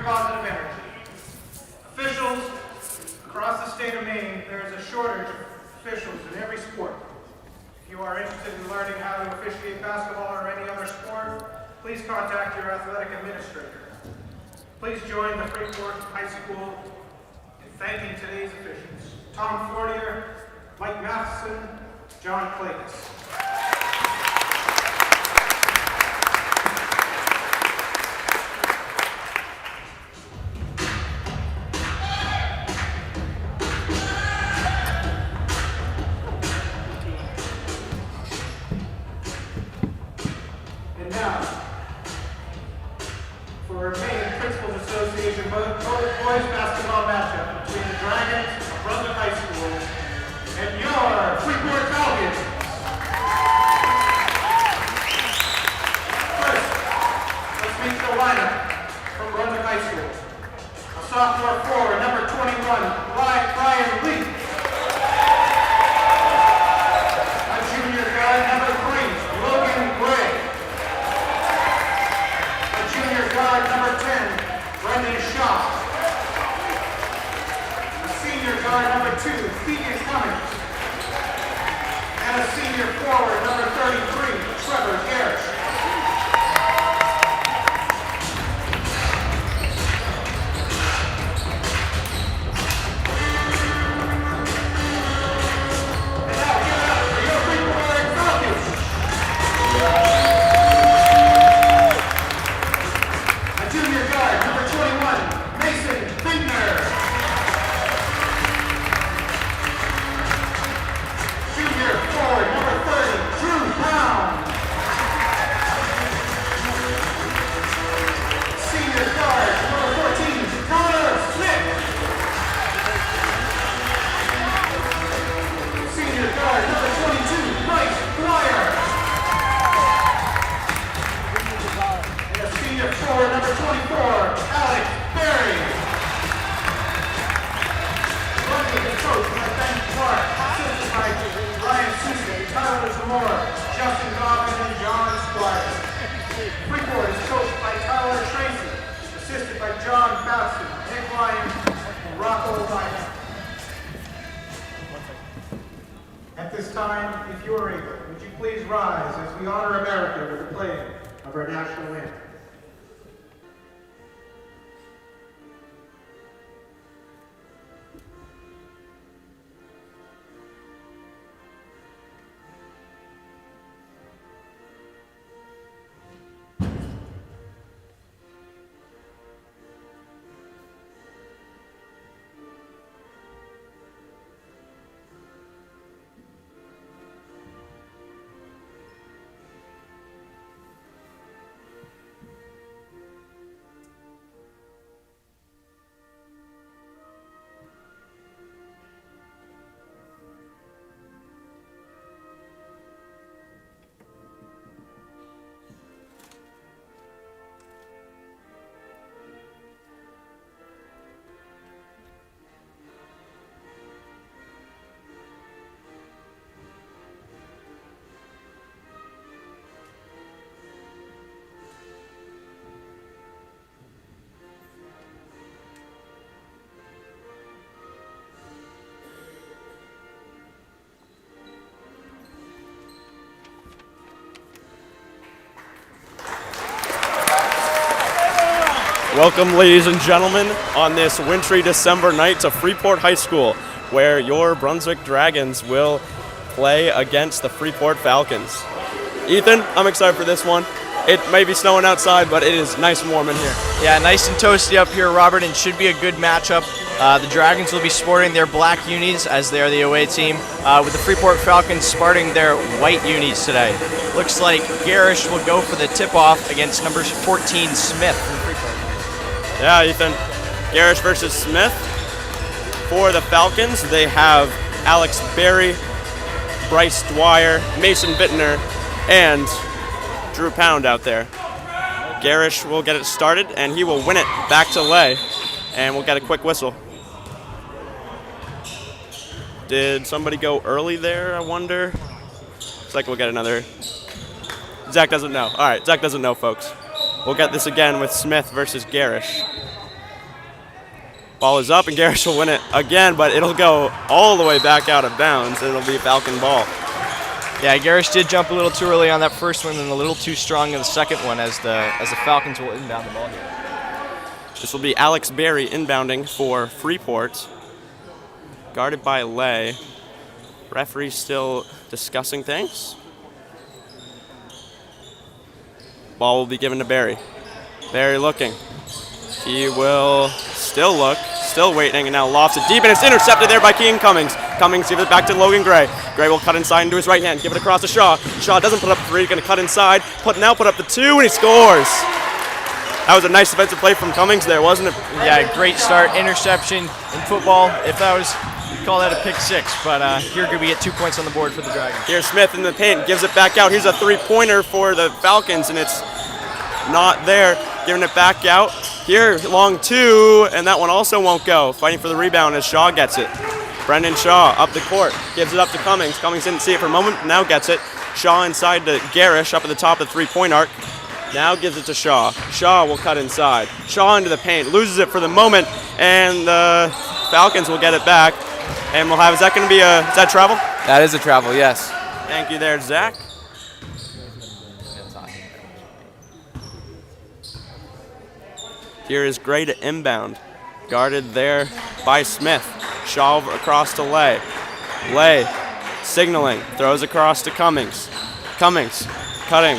positive energy. Officials across the state of Maine, there is a shortage of officials in every sport. If you are interested in learning how to officiate basketball or any other sport, please contact your athletic administrator. Please join the Freeport High School in thanking today's officials: Tom Fortier, Mike Matheson, John Claytis. And now, for a Maine Principals Association boys basketball matchup between the Dragons of Brunswick High School and your Freeport Falcons. First, let's meet the lineup from Brunswick High School. A sophomore forward, number 21, Brian Lee. A junior guard, number 3, Logan Gray. A junior guard, number 10, Brendan Shaw. A senior guard, number 2, Phoenix Cummings. And a senior forward, number 33, Trevor Garrett. And now give it up for your Freeport Falcons. A junior guard, number 21, Mason Bittner. Junior forward, number 30, Drew Brown. Senior guard, number 14, Connor Smith. Senior guard, number 22, Bryce Dwyer. And a senior forward, number 24, Alex Berry. Running is coached by Ben Clark, assisted by Ryan Susan, Tyler Zamora, Justin Goffin, and John Squire. Freeport is coached by Tyler Tracy, assisted by John Patterson, Nick Ryan, and Rocco Ryan. At this time, if you are able, would you please rise as we honor America with the playing of our national anthem. Welcome, ladies and gentlemen, on this wintry December night to Freeport High School, where your Brunswick Dragons will play against the Freeport Falcons. Ethan, I'm excited for this one. It may be snowing outside, but it is nice and warm in here. Yeah, nice and toasty up here, Robert, and should be a good matchup. The Dragons will be sporting their black unis as they are the away team, with the Freeport Falcons sporting their white unis today. Looks like Garish will go for the tip-off against number 14, Smith from Freeport. Yeah, Ethan. Garish versus Smith. For the Falcons, they have Alex Berry, Bryce Dwyer, Mason Bittner, and Drew Pound out there. Garish will get it started, and he will win it back to lay, and we'll get a quick whistle. Did somebody go early there, I wonder? Looks like we'll get another. Zach doesn't know. All right, Zach doesn't know, folks. We'll get this again with Smith versus Garish. Ball is up, and Garish will win it again, but it'll go all the way back out of bounds, and it'll be Falcon ball. Yeah, Garish did jump a little too early on that first one and a little too strong in the second one as the Falcons will inbound the ball here. This will be Alex Berry inbounding for Freeport, guarded by Lay. Referee still discussing things. Ball will be given to Berry. Berry looking. He will still look, still waiting, and now lofts it deep, and it's intercepted there by Keegan Cummings. Cummings gives it back to Logan Gray. Gray will cut inside into his right hand, give it across to Shaw. Shaw doesn't put up the 3, gonna cut inside, put up the 2, and he scores. That was a nice defensive play from Cummings there, wasn't it? Yeah, great start, interception in football. If that was, you'd call that a pick 6, but here we get 2 points on the board for the Dragons. Here's Smith in the paint, gives it back out. Here's a 3-pointer for the Falcons, and it's not there. Giving it back out. Here, long 2, and that one also won't go. Fighting for the rebound as Shaw gets it. Brendan Shaw up the court, gives it up to Cummings. Cummings didn't see it for a moment, now gets it. Shaw inside to Garish up at the top of the 3-point arc. Now gives it to Shaw. Shaw will cut inside. Shaw into the paint, loses it for the moment, and the Falcons will get it back. And we'll have, is that going to be is that travel? That is a travel, yes. Thank you there, Zach. Here is Gray to inbound. Guarded there by Smith. Shaw across to Lay. Lay signaling, throws across to Cummings. Cummings cutting,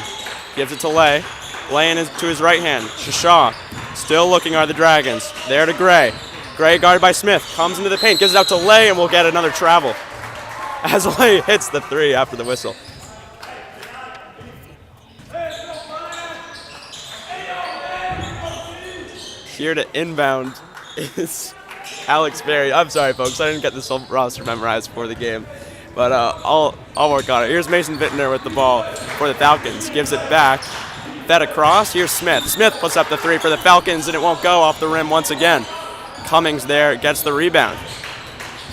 gives it to Lay. Lay to his right hand. Shaw still looking are the Dragons. There to Gray. Gray guarded by Smith, comes into the paint, gives it out to Lay, and we'll get another travel. As Lay hits the 3 after the whistle. Here to inbound is Alex Berry. I'm sorry, folks. I didn't get this whole roster memorized before the game, but I'll work on it. Here's Mason Vittner with the ball for the Falcons. Gives it back. Fed across. Here's Smith. Smith puts up the 3 for the Falcons, and it won't go off the rim once again. Cummings there gets the rebound.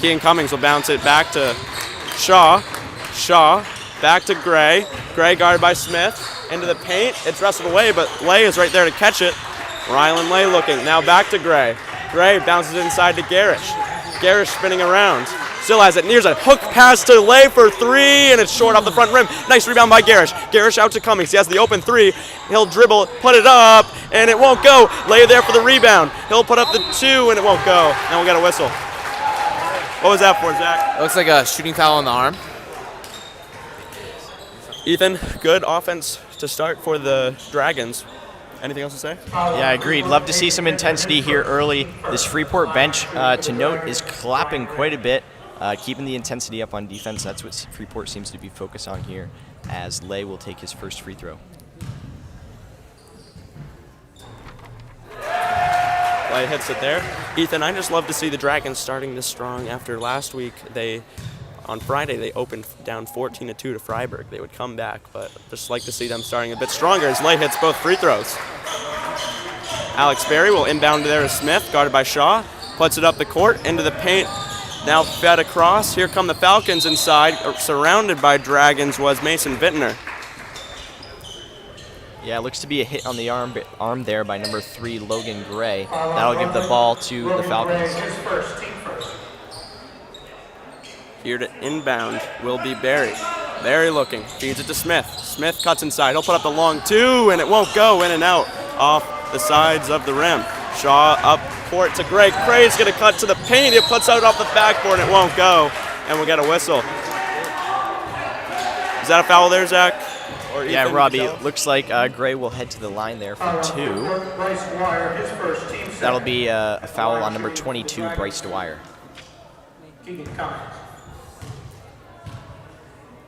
Keegan Cummings will bounce it back to Shaw. Shaw back to Gray. Gray guarded by Smith. Into the paint. It's wrestled away, but Lay is right there to catch it. Rylan Lay looking, now back to Gray. Gray bounces inside to Garish. Garish spinning around, still has it, nears a hook pass to Lay for 3, and it's short off the front rim. Nice rebound by Garish. Garish out to Cummings, he has the open 3. He'll dribble, put it up, and it won't go. Lay there for the rebound. He'll put up the 2, and it won't go. Now we'll get a whistle. What was that for, Zach? It looks like a shooting foul on the arm. Ethan, good offense to start for the Dragons. Anything else to say? Yeah, agreed. Love to see some intensity here early. This Freeport bench, to note, is clapping quite a bit, keeping the intensity up on defense. That's what Freeport seems to be focused on here, as Lay will take his first free throw. Lay hits it there. Ethan, I just love to see the Dragons starting this strong after last week. On Friday, they opened down 14-2 to Freiburg. They would come back, but just like to see them starting a bit stronger as Lay hits both free throws. Alex Berry will inbound there to Smith, guarded by Shaw. Puts it up the court, into the paint. Now fed across. Here come the Falcons inside. Surrounded by Dragons was Mason Vittner. Yeah, it looks to be a hit on the arm there by number 3, Logan Gray. That'll give the ball to the Falcons. Here to inbound will be Berry. Berry looking, feeds it to Smith. Smith cuts inside, he'll put up the long 2, and it won't go, in and out off the sides of the rim. Shaw up court to Gray. Gray's gonna cut to the paint, it puts out off the backboard, and it won't go, and we'll get a whistle. Is that a foul there, Zach? Or Yeah, Ethan, Robbie, looks like Gray will head to the line there for 2. That'll be a foul on number 22, Bryce Dwyer.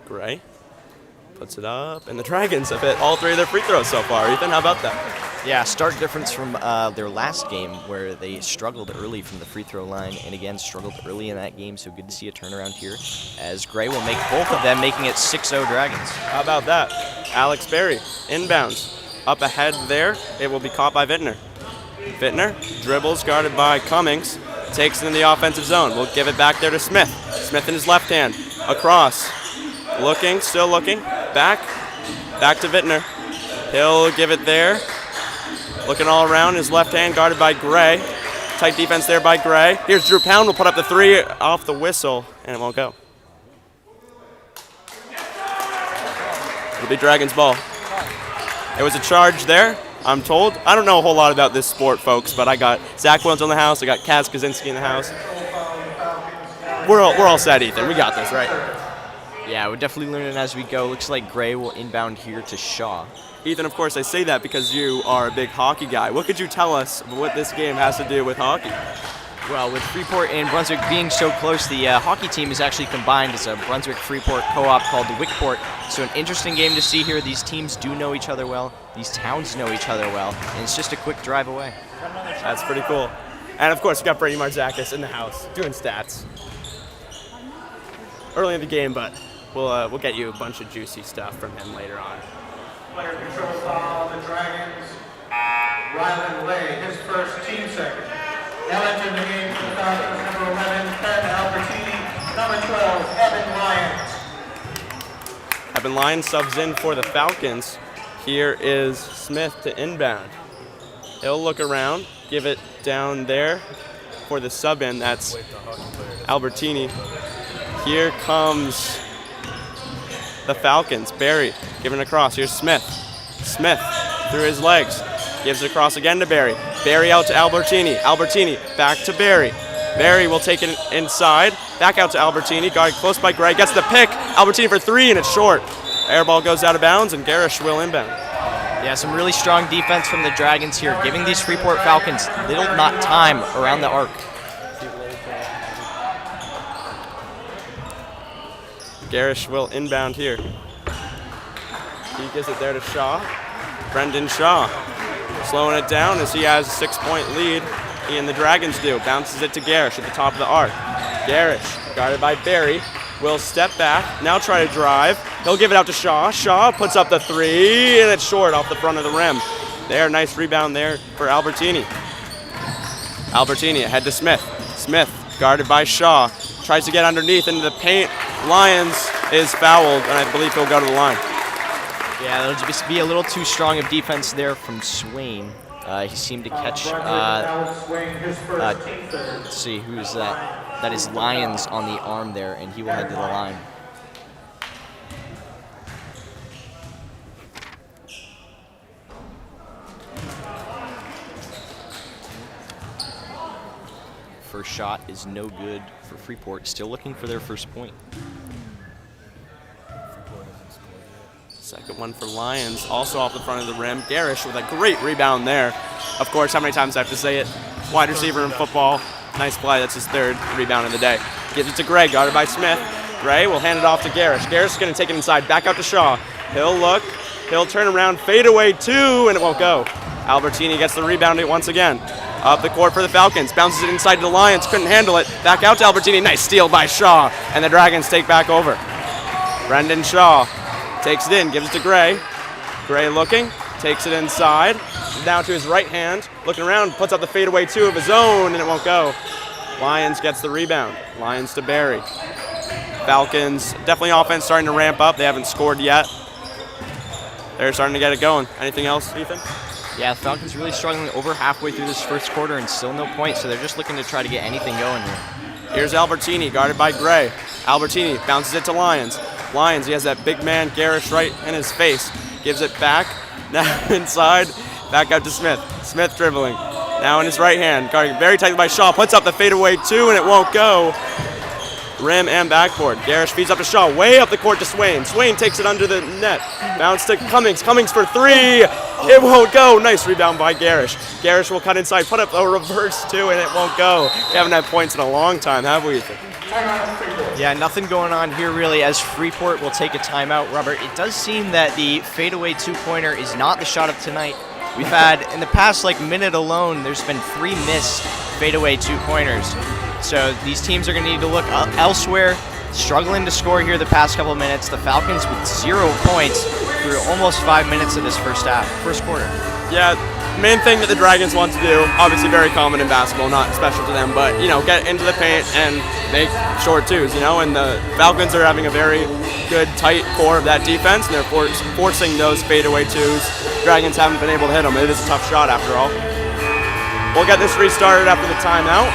Gray puts it up, and the Dragons have hit all 3 of their free throws so far. Ethan, how about that? Yeah, stark difference from their last game where they struggled early from the free throw line, and again struggled early in that game, so good to see a turnaround here as Gray will make both of them, making it 6-0 Dragons. How about that? Alex Berry inbounds. Up ahead there, it will be caught by Vittner. Vittner dribbles, guarded by Cummings, takes it in the offensive zone. We'll give it back there to Smith. Smith in his left hand, across. Looking, still looking, back to Vittner. He'll give it there. Looking all around, his left hand guarded by Gray. Tight defense there by Gray. Here's Drew Pound, will put up the 3 off the whistle, and it won't go. It'll be Dragons ball. It was a charge there, I'm told. I don't know a whole lot about this sport, folks, but I got Zach Wintle in the house. I got Caz Kosinski in the house. We're all set, Ethan. We got this, right? Yeah, we're definitely learning as we go. Looks like Gray will inbound here to Shaw. Ethan, of course, I say that because you are a big hockey guy. What could you tell us of what this game has to do with hockey? Well, with Freeport and Brunswick being so close, the hockey team is actually combined as a Brunswick-Freeport co-op called the Wickport. So an interesting game to see here. These teams do know each other well. These towns know each other well. And it's just a quick drive away. That's pretty cool. And, of course, we got Brady Marzakis in the house doing stats. Early in the game, but we'll get you a bunch of juicy stuff from him later on. Player control foul on the Dragons. Ryland Lay, his first team second. Now entering the game for the Falcons, number 11, Ken Albertini, number 12, Evan Lyons. Evan Lyons subs in for the Falcons. Here is Smith to inbound. He'll look around, give it down there for the sub-in. That's Albertini. Here comes the Falcons. Barry giving it across. Here's Smith. Smith through his legs. Gives it across again to Barry. Barry out to Albertini. Albertini back to Barry. Barry will take it inside. Back out to Albertini. Guarded close by Gray. Gets the pick. Albertini for 3, and it's short. Air ball goes out of bounds, and Garish will inbound. Yeah, some really strong defense from the Dragons here, giving these Freeport Falcons little not time around the arc. Garish will inbound here. He gives it there to Shaw. Brendan Shaw slowing it down as he has a 6-point lead. He and the Dragons do. Bounces it to Garish at the top of the arc. Garish, guarded by Barry, will step back, now try to drive. He'll give it out to Shaw. Shaw puts up the 3, and it's short off the front of the rim. There, nice rebound there for Albertini. Albertini ahead to Smith. Smith, guarded by Shaw, tries to get underneath into the paint. Lyons is fouled, and I believe he'll go to the line. Yeah, that'll just be a little too strong of defense there from Swain. He seemed to catch, let's see, who is that? That is Lyons on the arm there, and he will head to the line. First shot is no good for Freeport, still looking for their first point. Second one for Lyons, also off the front of the rim. Garish with a great rebound there. Of course, how many times I have to say it? Wide receiver in football. Nice play, that's his 3rd rebound of the day. Gives it to Gray, guarded by Smith. Gray will hand it off to Garish. Garish is going to take it inside, back out to Shaw. He'll look, he'll turn around, fade away 2, and it won't go. Albertini gets the rebound once again. Up the court for the Falcons, bounces it inside to the Lions, couldn't handle it. Back out to Albertini, nice steal by Shaw, and the Dragons take back over. Brendan Shaw takes it in, gives it to Gray. Gray looking, takes it inside, down to his right hand, looking around, puts up the fadeaway 2 of his own, and it won't go. Lyons gets the rebound. Lyons to Barry. Falcons, definitely offense starting to ramp up. They haven't scored yet. They're starting to get it going. Anything else, Ethan? Yeah, the Falcons really struggling over halfway through this first quarter and still no points, so they're just looking to try to get anything going here. Here's Albertini, guarded by Gray. Albertini bounces it to Lyons. Lyons, he has that big man, Garish, right in his face. Gives it back, now inside, back out to Smith. Smith dribbling, now in his right hand, guarded very tightly by Shaw, puts up the fadeaway 2, and it won't go. Rim and backboard. Garish feeds up to Shaw, way up the court to Swain. Swain takes it under the net. Bounce to Cummings. Cummings for 3. It won't go. Nice rebound by Garish. Garish will cut inside, put up a reverse 2, and it won't go. We haven't had points in a long time, have we, Ethan? Yeah, nothing going on here really as Freeport will take a timeout. Robert, it does seem that the fadeaway 2-pointer is not the shot of tonight. We've had, in the past minute alone, there's been 3 missed fadeaway 2-pointers. So these teams are going to need to look elsewhere, struggling to score here the past couple of minutes. The Falcons with 0 points through almost 5 minutes of this first quarter. Yeah, main thing that the Dragons want to do, obviously very common in basketball, not special to them, but, get into the paint and make short 2s, and the Falcons are having a very good, tight core of that defense, and they're forcing those fadeaway 2s. Dragons haven't been able to hit them. It is a tough shot after all. We'll get this restarted after the timeout.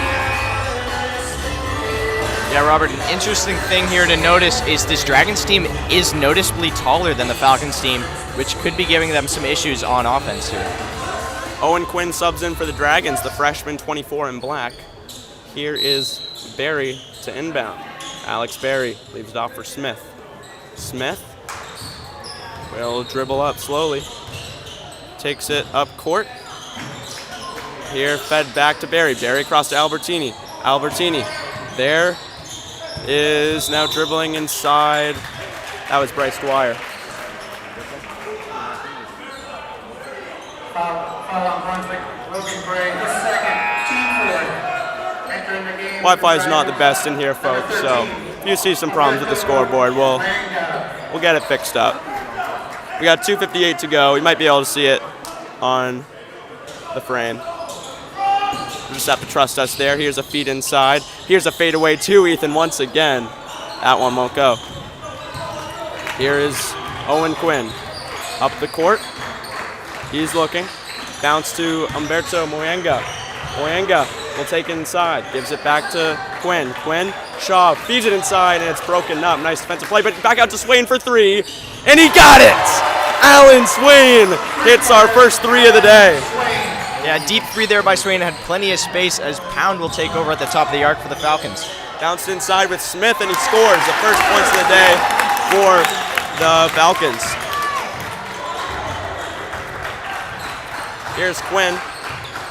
Yeah, Robert, an interesting thing here to notice is this Dragons team is noticeably taller than the Falcons team, which could be giving them some issues on offense here. Owen Quinn subs in for the Dragons, the freshman 24 in black. Here is Berry to inbound. Alex Berry leaves it off for Smith. Smith will dribble up slowly. Takes it up court. Here fed back to Berry. Berry across to Albertini. Albertini there is now dribbling inside. That was Bryce Dwyer. Foul on Brunswick. Logan Gray, the second. Team four. Entering the game. Wi-Fi is not the best in here, folks, so if you see some problems with the scoreboard, we'll get it fixed up. We got 2:58 to go. You might be able to see it on the frame. You just have to trust us there. Here's a feed inside. Here's a fadeaway too, Ethan, once again. That one won't go. Here is Owen Quinn. Up the court. He's looking. Bounce to Umberto Moyenga. Moyenga will take it inside. Gives it back to Quinn. Quinn, Shaw feeds it inside, and it's broken up. Nice defensive play, but back out to Swain for three. And he got it! Alan Swain hits our first three of the day. Yeah, deep three there by Swain. Had plenty of space as Pound will take over at the top of the arc for the Falcons. Bounced inside with Smith, and he scores the first points of the day for the Falcons. Here's Quinn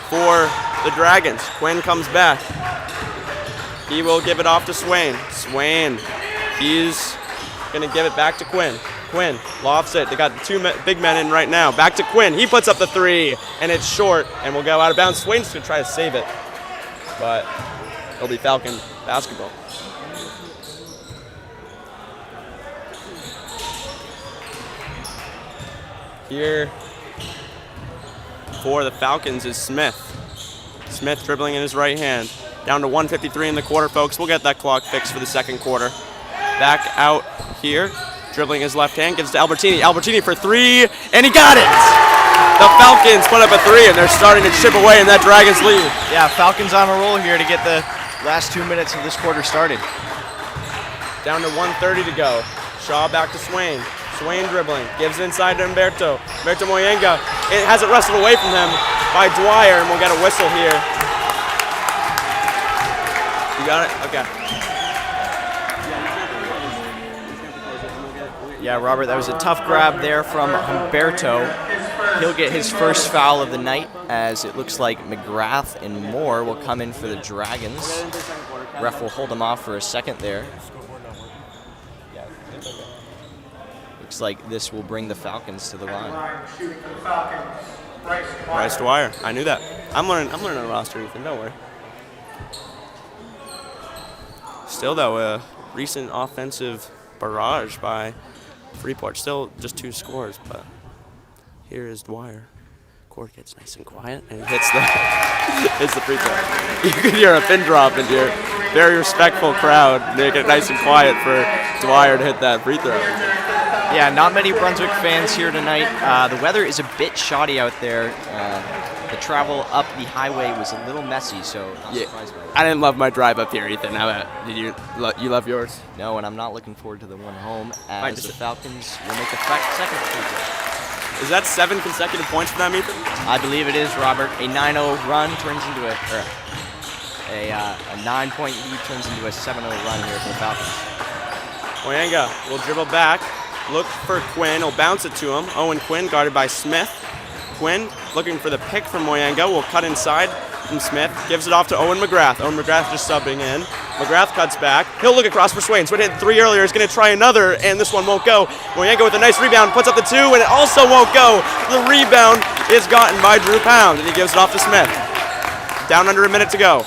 for the Dragons. Quinn comes back. He will give it off to Swain. Swain, he's going to give it back to Quinn. Quinn lofts it. They got two big men in right now. Back to Quinn. He puts up the three, and it's short, and will go out of bounds. Swain's going to try to save it, but it'll be Falcon basketball. Here for the Falcons is Smith. Smith dribbling in his right hand. Down to 1:53 in the quarter, folks. We'll get that clock fixed for the second quarter. Back out here. Dribbling his left hand, gives to Albertini. Albertini for three, and he got it! The Falcons put up a three, and they're starting to chip away in that Dragons lead. Yeah, Falcons on a roll here to get the last 2 minutes of this quarter started. Down to 1:30 to go. Shaw back to Swain. Swain dribbling, gives it inside to Umberto. Umberto Moyenga, it has it wrestled away from him by Dwyer, and we'll get a whistle here. You got it? Okay. Yeah, Robert, that was a tough grab there from Humberto. He'll get his first foul of the night, as it looks like McGrath and Moore will come in for the Dragons. Ref will hold him off for a second there. Looks like this will bring the Falcons to the line. Bryce Dwyer. I knew that. I'm learning the roster, Ethan. Don't worry. Still, though, a recent offensive barrage by Freeport. Still just 2 scores, but here is Dwyer. Court gets nice and quiet, and he hits the free throw. You can hear a pin drop in here. Very respectful crowd. Make it nice and quiet for Dwyer to hit that free throw. Yeah, not many Brunswick fans here tonight. The weather is a bit shoddy out there. The travel up the highway was a little messy, so I'm surprised by that. I didn't love my drive up here, Ethan. How about, did you love yours? No, and I'm not looking forward to the one home, as the Falcons will make a second free throw. Is that 7 consecutive points for them, Ethan? I believe it is, Robert. A 9-0 run turns into a 9-point lead turns into a 7-0 run here for the Falcons. Moyenga will dribble back, look for Quinn, will bounce it to him. Owen Quinn guarded by Smith. Quinn looking for the pick from Moyenga, will cut inside from Smith, gives it off to Owen McGrath. Owen McGrath just subbing in. McGrath cuts back. He'll look across for Swain. Swain hit 3 earlier. He's going to try another, and this one won't go. Moyenga with a nice rebound, puts up the 2, and it also won't go. The rebound is gotten by Drew Pound, and he gives it off to Smith. Down under a minute to go.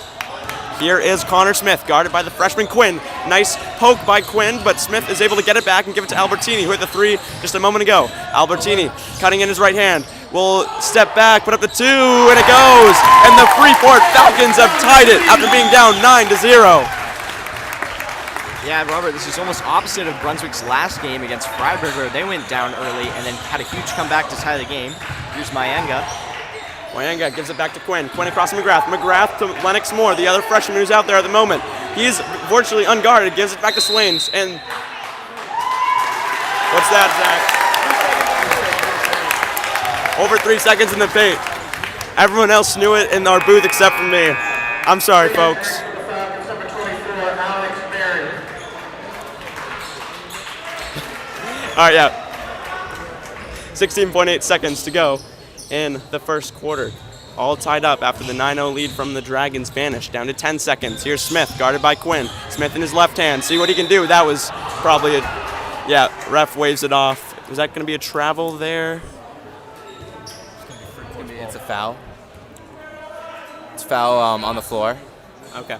Here is Connor Smith, guarded by the freshman Quinn. Nice poke by Quinn, but Smith is able to get it back and give it to Albertini, who hit the 3 just a moment ago. Albertini cutting in his right hand. Will step back, put up the 2, and it goes. And the Freeport Falcons have tied it after being down 9-0. Yeah, Robert, this is almost opposite of Brunswick's last game against Freiburg, where they went down early and then had a huge comeback to tie the game. Here's Moyenga. Moyenga gives it back to Quinn. Quinn across to McGrath. McGrath to Lennox Moore, the other freshman who's out there at the moment. He's virtually unguarded. Gives it back to Swains. And what's that, Zach? Over 3 seconds in the paint. Everyone else knew it in our booth except for me. I'm sorry, folks. All right, yeah. 16.8 seconds to go in the first quarter. All tied up after the 9-0 lead from the Dragons vanished. Down to 10 seconds. Here's Smith, guarded by Quinn. Smith in his left hand. See what he can do. That was probably a, yeah, ref waves it off. Is that going to be a travel there? It's a foul. It's a foul on the floor. Okay.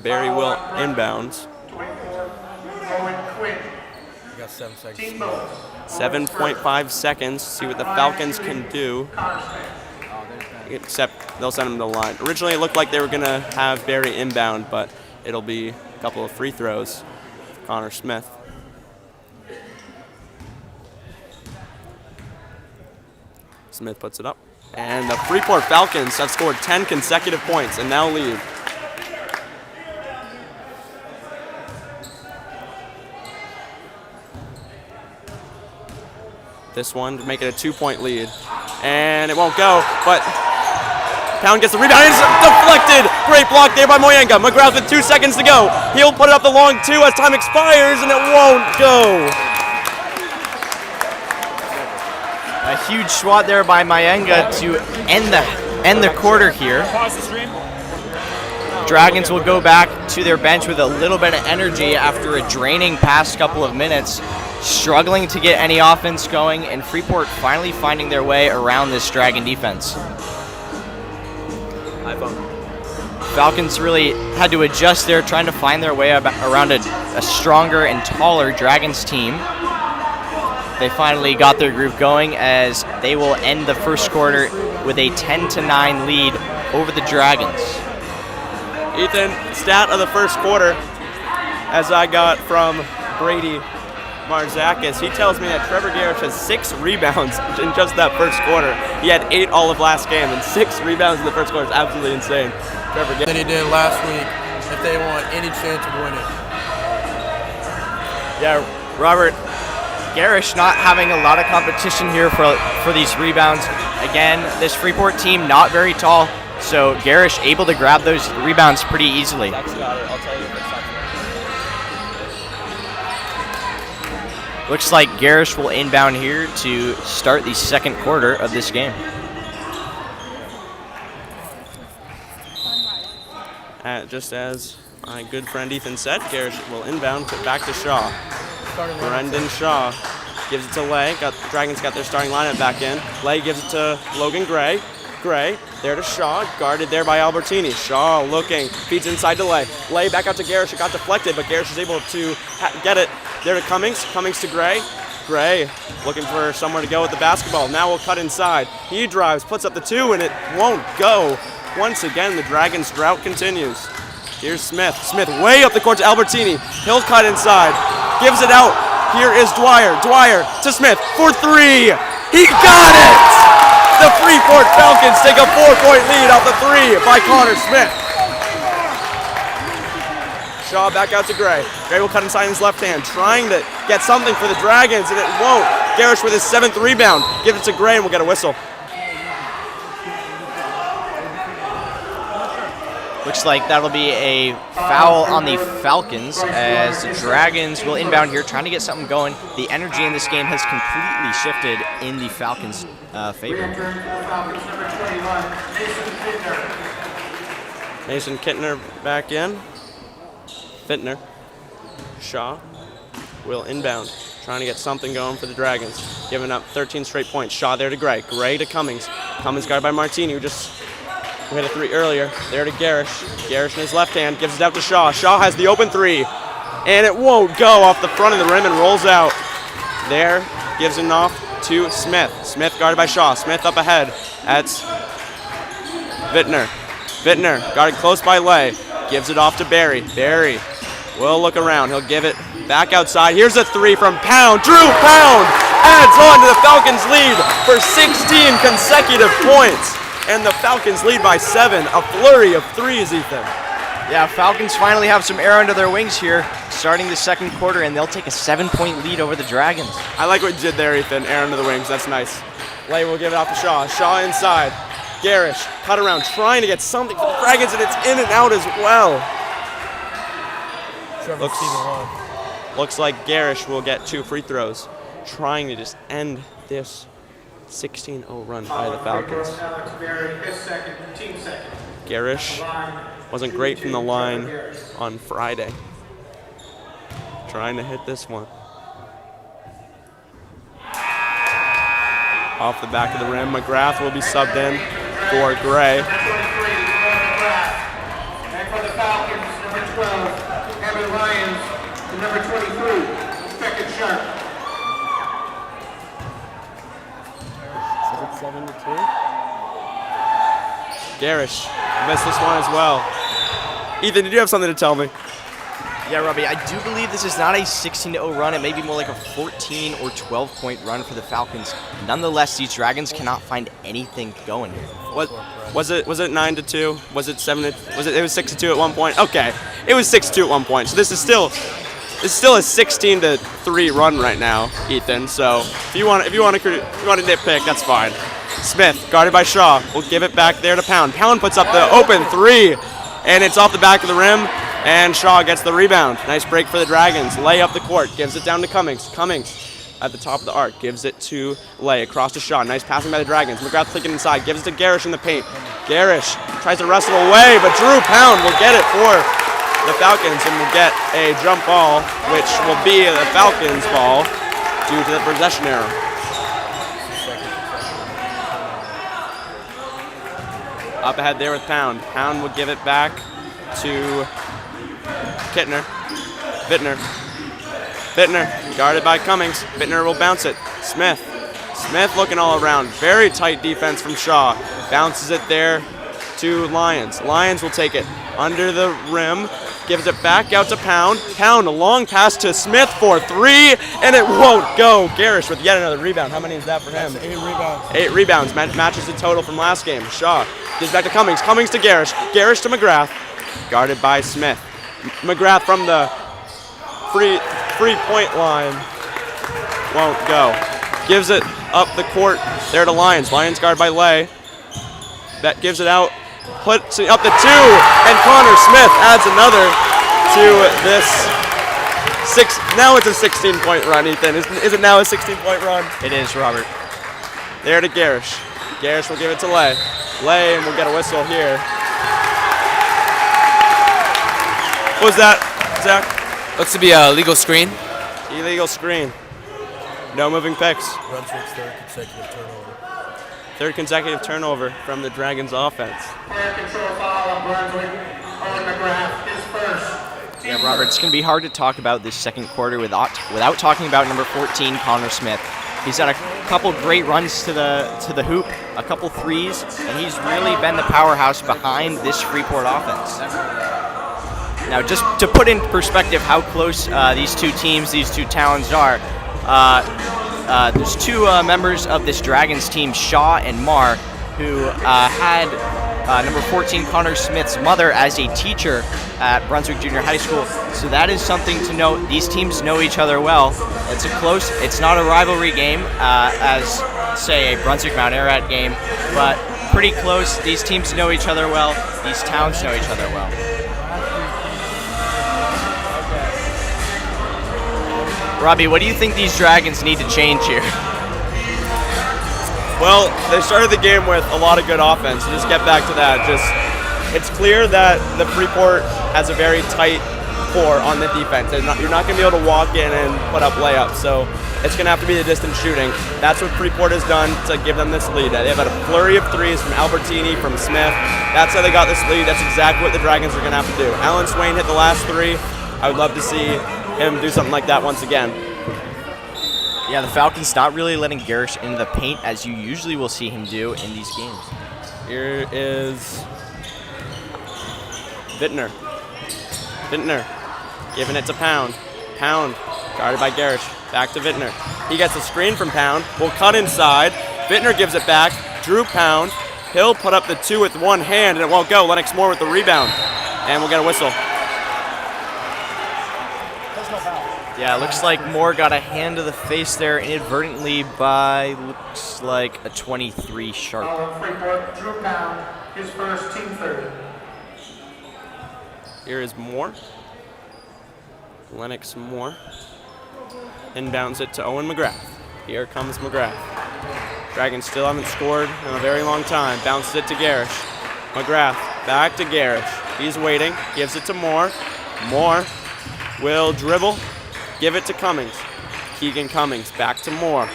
Barry will inbound. Bowen, Quinn. You got 7 seconds. Team Bowen. 7.5 seconds. See what the Falcons can do. Except they'll send him to the line. Originally, it looked like they were going to have Barry inbound, but it'll be a couple of free throws for Connor Smith. Smith puts it up. And the Freeport Falcons have scored 10 consecutive points and now lead. This one to make it a 2-point lead. And it won't go, but Pound gets the rebound. It's deflected. Great block there by Moyenga. McGrath with 2 seconds to go. He'll put it up the long two as time expires, and it won't go. A huge swat there by Moyenga to end the quarter here. Dragons will go back to their bench with a little bit of energy after a draining past couple of minutes, struggling to get any offense going, and Freeport finally finding their way around this Dragon defense. Falcons really had to adjust there, trying to find their way around a stronger and taller Dragons team. They finally got their groove going as they will end the first quarter with a 10-9 lead over the Dragons. Ethan, stat of the first quarter, as I got from Brady Marzakis, he tells me that Trevor Garish has 6 rebounds in just that first quarter. He had 8 all of last game, and 6 rebounds in the first quarter is absolutely insane. Trevor Garish. Than he did last week if they want any chance of winning. Yeah, Robert, Garish not having a lot of competition here for these rebounds. Again, this Freeport team not very tall, so Garish able to grab those rebounds pretty easily. Looks like Garish will inbound here to start the second quarter of this game. Just as my good friend Ethan said, Garish will inbound, put back to Shaw. Brendan Shaw gives it to Lay. Dragons got their starting lineup back in. Lay gives it to Logan Gray. Gray there to Shaw, guarded there by Albertini. Shaw looking, feeds inside to Lay. Lay back out to Garish. It got deflected, but Garish is able to get it. There to Cummings. Cummings to Gray. Gray looking for somewhere to go with the basketball. Now we'll cut inside. He drives, puts up the 2, and it won't go. Once again, the Dragons' drought continues. Here's Smith. Smith way up the court to Albertini. He'll cut inside. Gives it out. Here is Dwyer. Dwyer to Smith for 3. He got it! The Freeport Falcons take a 4-point lead off the 3 by Connor Smith. Shaw back out to Gray. Gray will cut inside in his left hand, trying to get something for the Dragons, and it won't. Garish with his 7th rebound. Give it to Gray, and we'll get a whistle. Looks like that'll be a foul on the Falcons as the Dragons will inbound here, trying to get something going. The energy in this game has completely shifted in the Falcons' favor. Mason Kittner back in. Fittner. Shaw will inbound, trying to get something going for the Dragons. Giving up 13 straight points. Shaw there to Gray. Gray to Cummings. Cummings guarded by Martini, who just hit a 3 earlier. There to Garish. Garish in his left hand gives it out to Shaw. Shaw has the open 3, and it won't go off the front of the rim and rolls out. There, gives it off to Smith. Smith guarded by Shaw. Smith up ahead. That's Vittner. Vittner guarded close by Lay. Gives it off to Barry. Barry will look around. He'll give it back outside. Here's a 3 from Pound. Drew Pound adds on to the Falcons' lead for 16 consecutive points. And the Falcons lead by 7. A flurry of threes, Ethan. Yeah, Falcons finally have some air under their wings here, starting the second quarter, and they'll take a 7-point lead over the Dragons. I like what you did there, Ethan. Air under the wings. That's nice. Lay will give it off to Shaw. Shaw inside. Garish cut around, trying to get something for the Dragons, and it's in and out as well. Looks like Garish will get 2 free throws, trying to just end this 16-0 run by the Falcons. Garish wasn't great from the line on Friday. Trying to hit this one. Off the back of the rim, McGrath will be subbed in for Gray. And for the Falcons, number 12, Evan Lyons, and number 23, Beckett Sharp. Is it 7-2? Garish missed this one as well. Ethan, did you have something to tell me? Yeah, Robbie, I do believe this is not a 16-0 run. It may be more like a 14 or 12-point run for the Falcons. Nonetheless, these Dragons cannot find anything going. What was it 9-2? Was it 7? It was 6-2 at one point? Okay, it was 6-2 at one point. So this is still a 16-3 run right now, Ethan. So if you want to nitpick, that's fine. Smith, guarded by Shaw, will give it back there to Pound. Pound puts up the open 3, and it's off the back of the rim. And Shaw gets the rebound. Nice break for the Dragons. Lay up the court, gives it down to Cummings. Cummings at the top of the arc, gives it to Lay, across to Shaw. Nice passing by the Dragons. McGrath clicking inside, gives it to Garish in the paint. Garish tries to wrestle away, but Drew Pound will get it for the Falcons and will get a jump ball, which will be the Falcons' ball due to the possession error. Up ahead there with Pound. Pound will give it back to Kittner. Bittner, guarded by Cummings. Bittner will bounce it. Smith looking all around. Very tight defense from Shaw. Bounces it there to Lyons. Lyons will take it under the rim. Gives it back out to Pound. Pound, a long pass to Smith for 3, and it won't go. Garish with yet another rebound. How many is that for him? 8 rebounds. 8 rebounds. Matches the total from last game. Shaw gives back to Cummings. Cummings to Garish. Garish to McGrath. Guarded by Smith. McGrath from the three-point line. Won't go. Gives it up the court there to Lyons. Lyons guarded by Lay. That gives it out. Puts it up the 2. And Connor Smith adds another to this 6. Now it's a 16-point run, Ethan. Is it now a 16-point run? It is, Robert. There to Garish. Garish will give it to Lay. Lay, and we'll get a whistle here. What was that, Zach? Looks to be a legal screen. Illegal screen. No moving picks. Brunswick's third consecutive turnover. Third consecutive turnover from the Dragons offense. Player control foul on Brunswick. Owen McGrath, his first. Yeah, Robert, it's going to be hard to talk about this second quarter without talking about number 14, Connor Smith. He's had a couple great runs to the hoop, a couple threes, and he's really been the powerhouse behind this Freeport offense. Now, just to put in perspective how close these two teams, these two towns are, there's 2 members of this Dragons team, Shaw and Marr, who had number 14, Connor Smith's mother, as a teacher at Brunswick Junior High School. So that is something to note. These teams know each other well. It's not a rivalry game, as, say, a Brunswick Mount Ararat game, but pretty close. These teams know each other well. These towns know each other well. Robbie, what do you think these Dragons need to change here? Well, they started the game with a lot of good offense. Just get back to that. It's clear that the Freeport has a very tight core on the defense. You're not going to be able to walk in and put up layups. So it's going to have to be the distance shooting. That's what Freeport has done to give them this lead. They've had a flurry of threes from Albertini, from Smith. That's how they got this lead. That's exactly what the Dragons are going to have to do. Alan Swain hit the last 3. I would love to see him do something like that once again. Yeah, the Falcons not really letting Garish into the paint as you usually will see him do in these games. Here is Bittner giving it to Pound. Pound guarded by Garish. Back to Wittner. He gets a screen from Pound. Will cut inside. Wittner gives it back. Drew Pound. He'll put up the 2 with one hand, and it won't go. Lennox Moore with the rebound. And we'll get a whistle. Yeah, it looks like Moore got a hand to the face there inadvertently by, looks like, a 23 sharp. Freeport, Drew Pound, his first team 30. Here is Moore. Lennox Moore. Inbounds it to Owen McGrath. Here comes McGrath. Dragons still haven't scored in a very long time. Bounces it to Garish. McGrath back to Garish. He's waiting. Gives it to Moore. Moore will dribble. Give it to Cummings. Keegan Cummings back to Moore.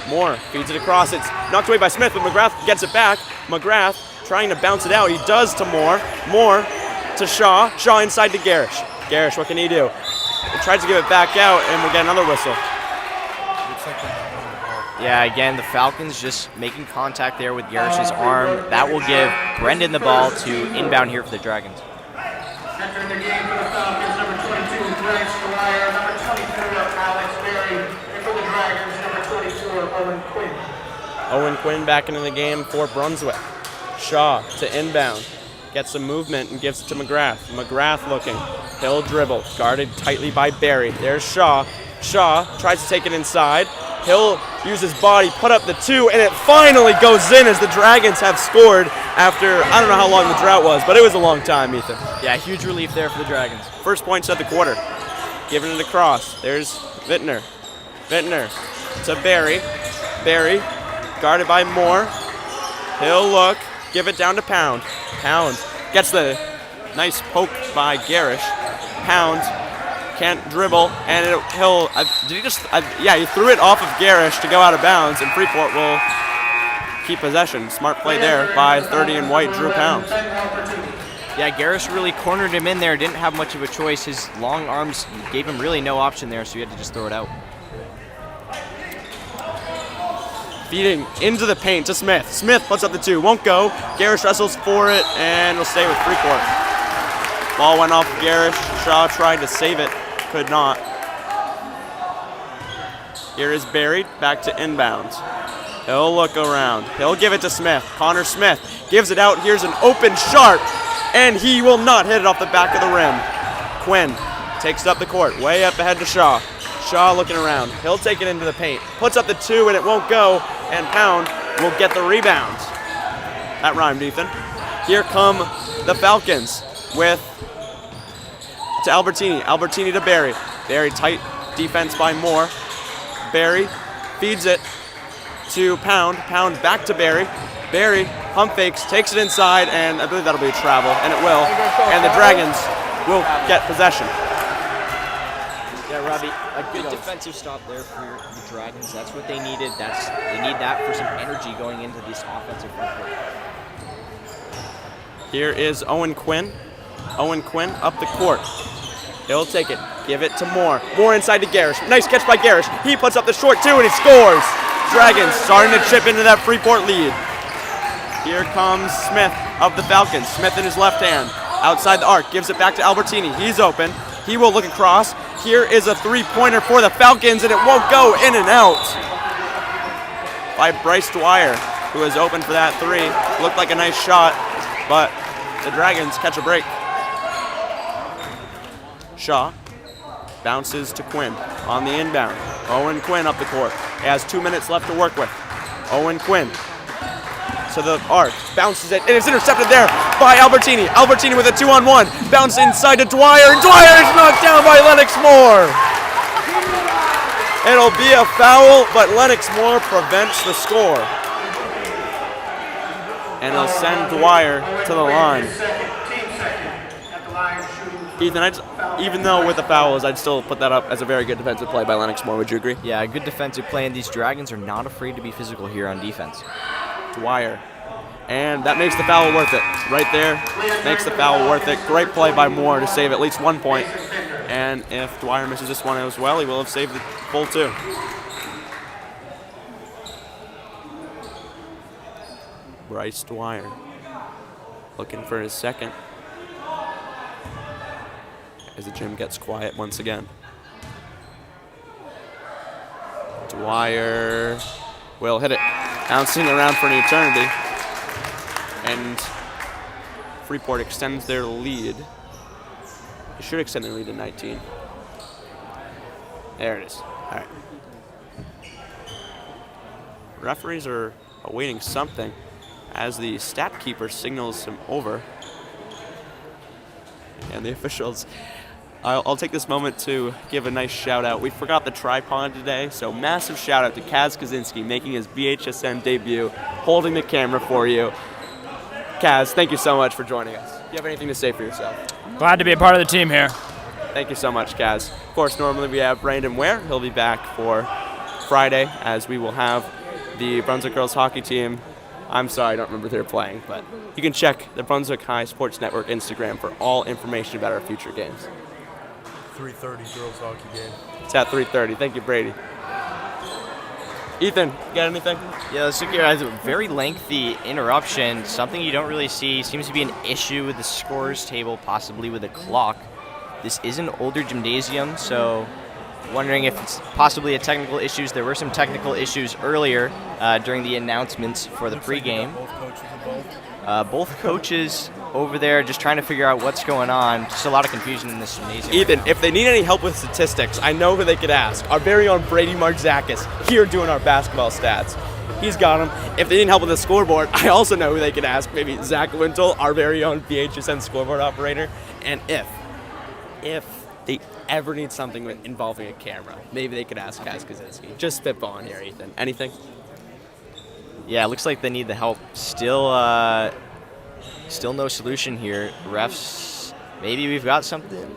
Moore feeds it across. It's knocked away by Smith, but McGrath gets it back. McGrath trying to bounce it out. He does to Moore. Moore to Shaw. Shaw inside to Garish. Garish, what can he do? He tries to give it back out, and we'll get another whistle. Yeah, again, the Falcons just making contact there with Garish's arm. That will give Brendan the ball to inbound here for the Dragons. Entering the game for the Falcons, number 22, Bryce Dwyer, number 24, Alex Berry, and for the Dragons, number 24, Owen Quinn. Owen Quinn back into the game for Brunswick. Shaw to inbound. Gets some movement and gives it to McGrath. McGrath looking. He'll dribble. Guarded tightly by Berry. There's Shaw. Shaw tries to take it inside. He'll use his body, put up the 2, and it finally goes in as the Dragons have scored after, I don't know how long the drought was, but it was a long time, Ethan. Yeah, huge relief there for the Dragons. First points of the quarter. Giving it across. There's Wittner. Wittner to Berry. Berry guarded by Moore. He'll look. Give it down to Pound. Pound gets the nice poke by Garish. Pound can't dribble, and he threw it off of Garish to go out of bounds, and Freeport will keep possession. Smart play there by 30 and white, Drew Pound. Yeah, Garish really cornered him in there, didn't have much of a choice. His long arms gave him really no option there, so he had to just throw it out. Feeding into the paint to Smith. Smith puts up the 2, won't go. Garish wrestles for it, and will stay with Freeport. Ball went off Garish. Shaw tried to save it, could not. Here is Berry, back to inbounds. He'll look around. He'll give it to Smith. Connor Smith gives it out. Here's an open Sharp, and he will not hit it off the back of the rim. Quinn takes it up the court, way up ahead to Shaw. Shaw looking around. He'll take it into the paint. Puts up the 2, and it won't go, and Pound will get the rebound. That rhymed, Ethan. Here come the Falcons to Albertini. Albertini to Berry. Berry tight defense by Moore. Berry feeds it to Pound. Pound back to Berry. Berry pump fakes, takes it inside, and I believe that'll be a travel, and it will. And the Dragons will get possession. Yeah, Robbie, a good defensive stop there for the Dragons. That's what they needed. They need that for some energy going into this offensive front court. Here is Owen Quinn. Owen Quinn up the court. He'll take it. Give it to Moore. Moore inside to Garish. Nice catch by Garish. He puts up the short 2, and he scores. Dragons starting to chip into that Freeport lead. Here comes Smith of the Falcons. Smith in his left hand. Outside the arc. Gives it back to Albertini. He's open. He will look across. Here is a 3-pointer for the Falcons, and it won't go. In and out by Bryce Dwyer, who is open for that 3. Looked like a nice shot, but the Dragons catch a break. Shaw bounces to Quinn on the inbound. Owen Quinn up the court. He has 2 minutes left to work with. Owen Quinn to the arc, bounces it, and it's intercepted there by Albertini. Albertini with a 2-on-1, bounce inside to Dwyer, and Dwyer is knocked down by Lennox Moore. It'll be a foul, but Lennox Moore prevents the score. And he'll send Dwyer to the line. Ethan, even though with the fouls, I'd still put that up as a very good defensive play by Lennox Moore. Would you agree? Yeah, a good defensive play, and these Dragons are not afraid to be physical here on defense. Dwyer. And that makes the foul worth it. Right there, makes the foul worth it. Great play by Moore to save at least 1 point. And if Dwyer misses this one as well, he will have saved the full 2. Bryce Dwyer looking for his second as the gym gets quiet once again. Dwyer will hit it. Bouncing around for an eternity. And Freeport extends their lead. They should extend their lead to 19. There it is. All right. Referees are awaiting something as the stat keeper signals him over. And the officials, I'll take this moment to give a nice shout out. We forgot the tripod today, so massive shout out to Caz Kosinski making his BHSN debut, holding the camera for you. Caz, thank you so much for joining us. Do you have anything to say for yourself? Glad to be a part of the team here. Thank you so much, Caz. Of course, normally we have Brandon Ware. He'll be back for Friday, as we will have the Brunswick girls hockey team. I'm sorry, I don't remember who they're playing, but you can check the Brunswick High Sports Network Instagram for all information about our future games. 3:30 girls hockey game. It's at 3:30. Thank you, Brady. Ethan, you got anything? Yeah, this here has a very lengthy interruption. Something you don't really see. Seems to be an issue with the scores table, possibly with a clock. This is an older gymnasium, so wondering if it's possibly a technical issues. There were some technical issues earlier during the announcements for the pregame. Both coaches involved. Both coaches over there just trying to figure out what's going on. Just a lot of confusion in this gymnasium. Ethan, if they need any help with statistics, I know who they could ask. Our very own Brady Marzakis here doing our basketball stats. He's got them. If they need help with the scoreboard, I also know who they could ask. Maybe Zach Wintle, our very own BHSN scoreboard operator. And if they ever need something involving a camera, maybe they could ask Caz Kosinski. Just spitballing here, Ethan. Anything? Yeah, it looks like they need the help. Still no solution here. Refs, maybe we've got something.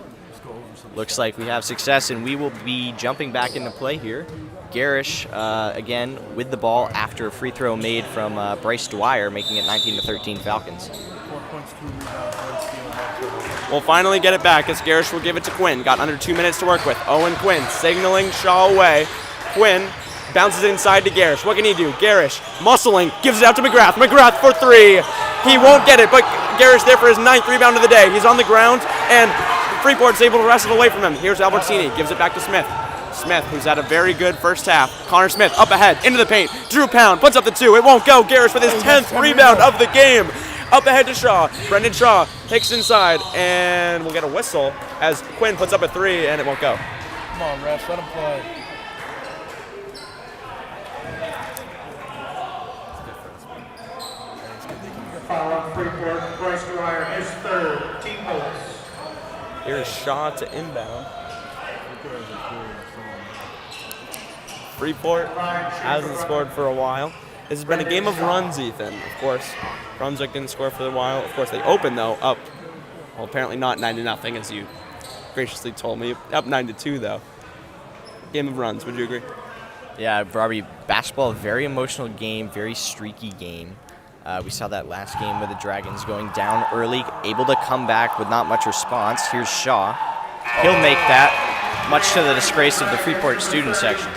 Looks like we have success, and we will be jumping back into play here. Garish, again, with the ball after a free throw made from Bryce Dwyer, making it 19-13 Falcons. 4 points, 2 rebounds, 1 steal, 1 turnover. We'll finally get it back as Garish will give it to Quinn. Got under 2 minutes to work with. Owen Quinn signaling Shaw away. Quinn bounces inside to Garish. What can he do? Garish muscling, gives it out to McGrath. McGrath for 3. He won't get it, but Garish there for his 9th rebound of the day. He's on the ground, and Freeport's able to wrestle away from him. Here's Albertini, gives it back to Smith. Smith, who's had a very good first half. Connor Smith up ahead, into the paint. Drew Pound puts up the 2. It won't go. Garish with his 10th rebound of the game. Up ahead to Shaw. Brendan Shaw takes inside, and we'll get a whistle as Quinn puts up a 3, and it won't go. Come on, refs, let him play. Foul on Freeport. Bryce Dwyer, his 3rd. Team goals. Here's Shaw to inbound. Freeport hasn't scored for a while. This has been a game of runs, Ethan. Of course, Brunswick didn't score for a while. Of course, they opened, though, up, well, apparently not 9-0, as you graciously told me. Up 9-2, though. Game of runs, would you agree? Yeah, Robbie, basketball, a very emotional game, very streaky game. We saw that last game with the Dragons going down early, able to come back with not much response. Here's Shaw. He'll make that, much to the disgrace of the Freeport student section.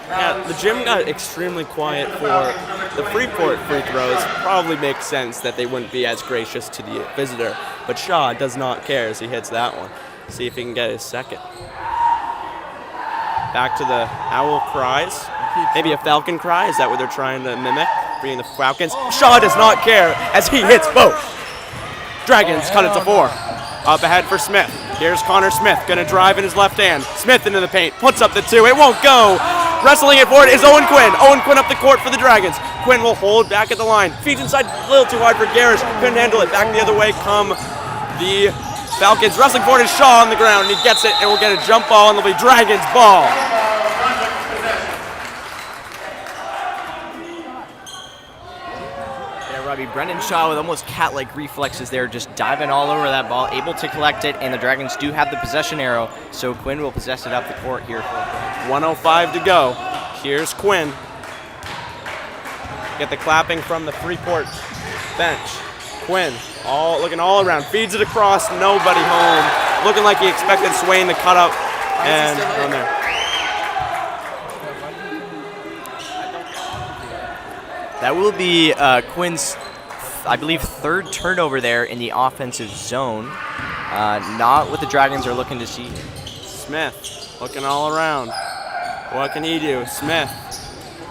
Yeah, the gym got extremely quiet for the Freeport free throws. Probably makes sense that they wouldn't be as gracious to the visitor. But Shaw does not care as he hits that one. See if he can get his 2nd. Back to the owl cries. Maybe a falcon cry. Is that what they're trying to mimic? Being the Falcons. Shaw does not care as he hits both. Dragons cut it to 4. Up ahead for Smith. Here's Connor Smith, gonna drive in his left hand. Smith into the paint, puts up the 2. It won't go. Wrestling it forward is Owen Quinn. Owen Quinn up the court for the Dragons. Quinn will hold back at the line. Feeds inside a little too hard for Garish. Couldn't handle it. Back the other way come the Falcons. Wrestling forward is Shaw on the ground. He gets it and will get a jump ball, and it'll be Dragons ball. Robbie, Brendan Shaw with almost cat-like reflexes there, just diving all over that ball, able to collect it, and the Dragons do have the possession arrow, so Quinn will possess it up the court here. 1:05 to go. Here's Quinn. Get the clapping from the Freeport bench. Quinn, looking all around, feeds it across, nobody home. Looking like he expected Swain to cut up, and on there. That will be Quinn's, I believe, 3rd turnover there in the offensive zone. Not what the Dragons are looking to see. Smith looking all around. What can he do? Smith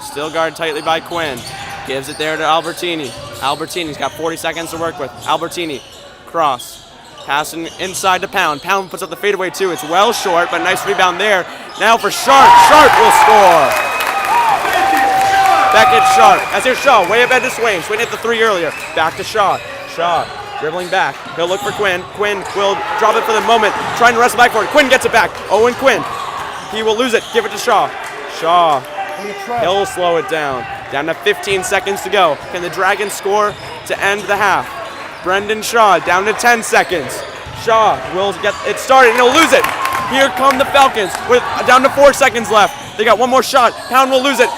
Still guarded tightly by Quinn. Gives it there to Albertini. Albertini's got 40 seconds to work with. Albertini, cross. Passing inside to Pound. Pound puts up the fadeaway too. It's well short, but nice rebound there. Now for Sharp. Sharp will score. Beckett Sharp. As here's Shaw, way ahead to Swain. Swain hit the three earlier. Back to Shaw. Shaw dribbling back. He'll look for Quinn. Quinn will drop it for the moment. Trying to wrestle back for it. Quinn gets it back. Owen Quinn. He will lose it. Give it to Shaw. Shaw. He'll slow it down. Down to 15 seconds to go. Can the Dragons score to end the half? Brendan Shaw down to 10 seconds. Shaw will get it started and he'll lose it. Here come the Falcons with down to 4 seconds left. They got one more shot. Pound will lose it.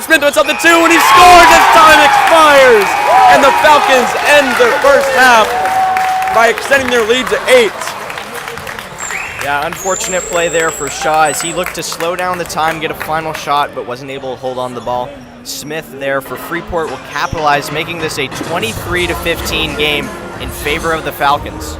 Smith puts up the two and he scores as time expires. And the Falcons end their first half by extending their lead to 8. Yeah, unfortunate play there for Shaw as he looked to slow down the time, get a final shot, but wasn't able to hold on to the ball. Smith there for Freeport will capitalize, making this a 23-15 game in favor of the Falcons.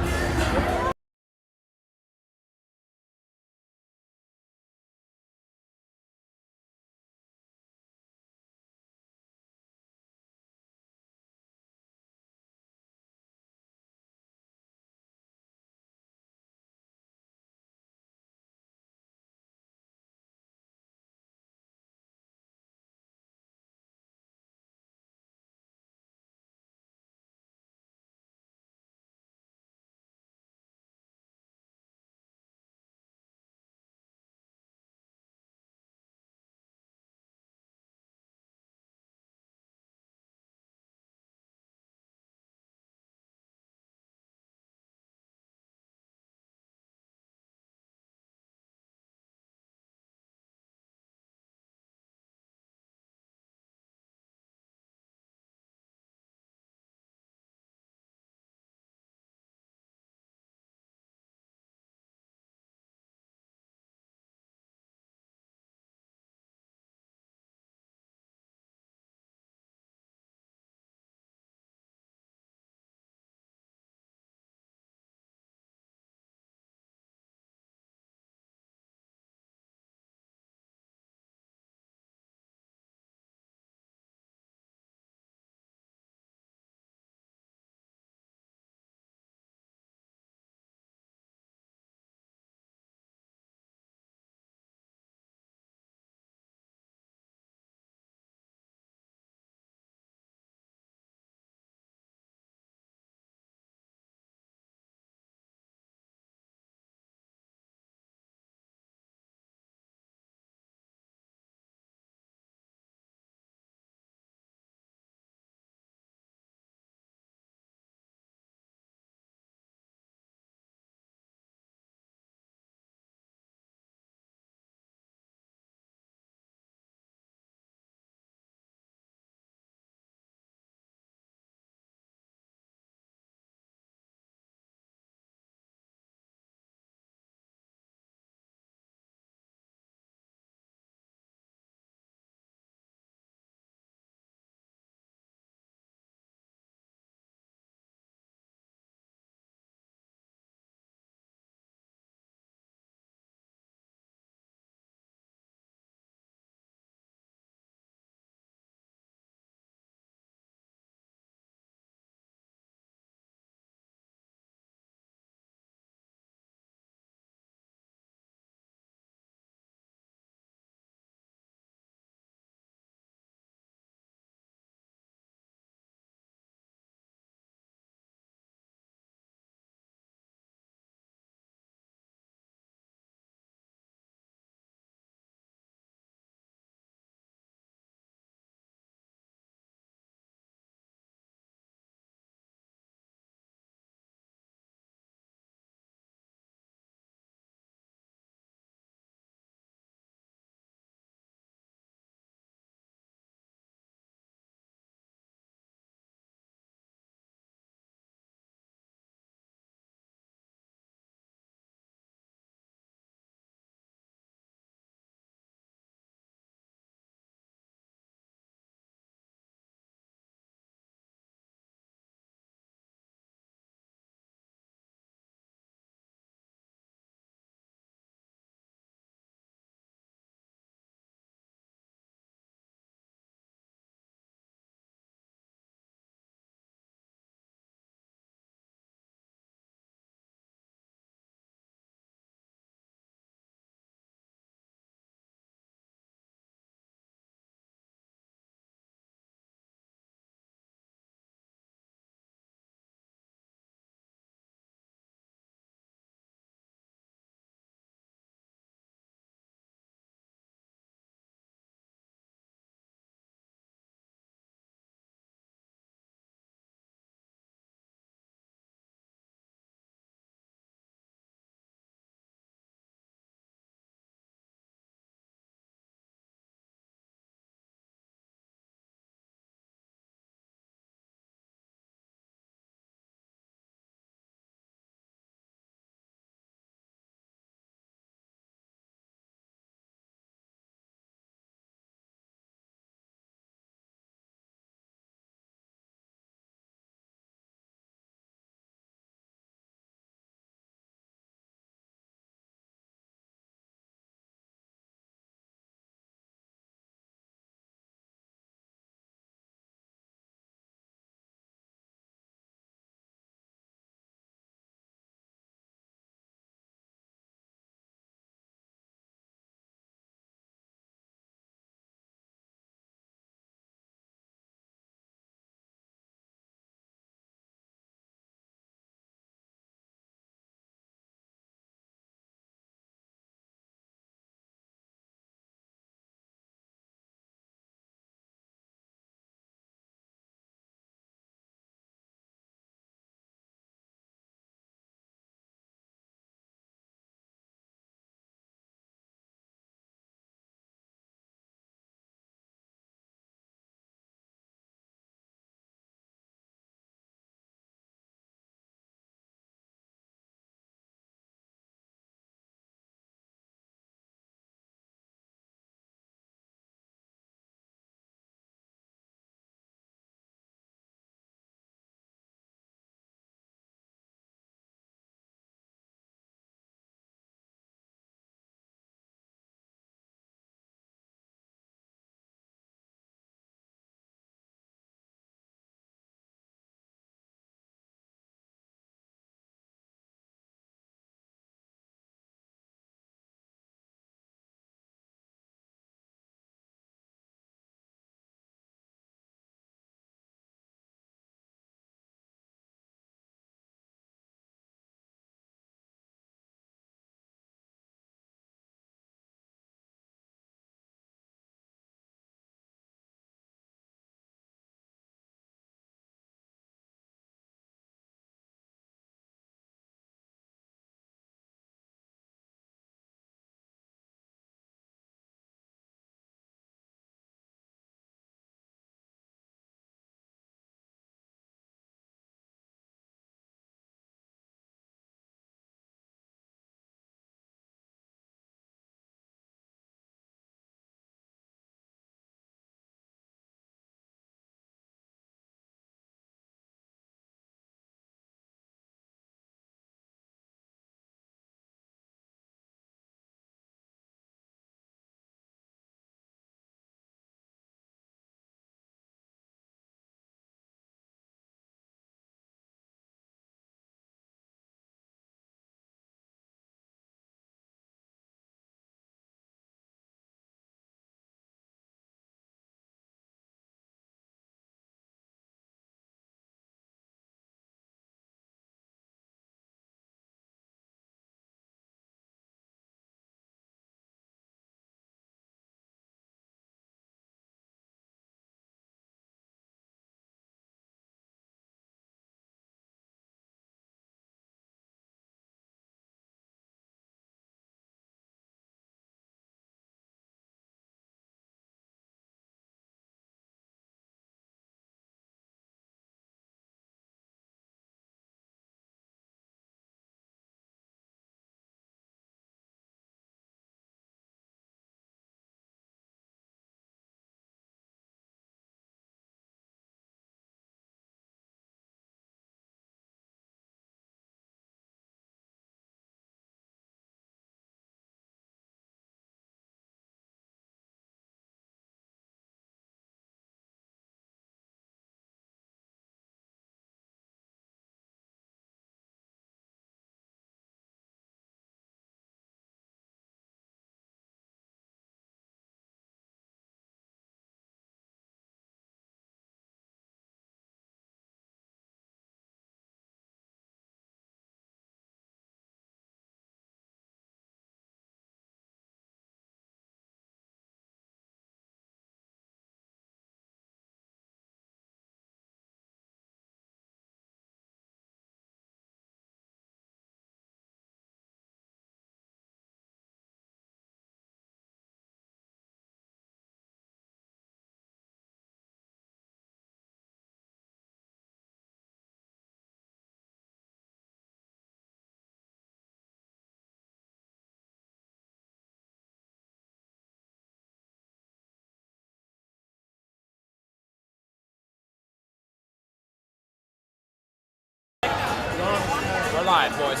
Quiet, boys.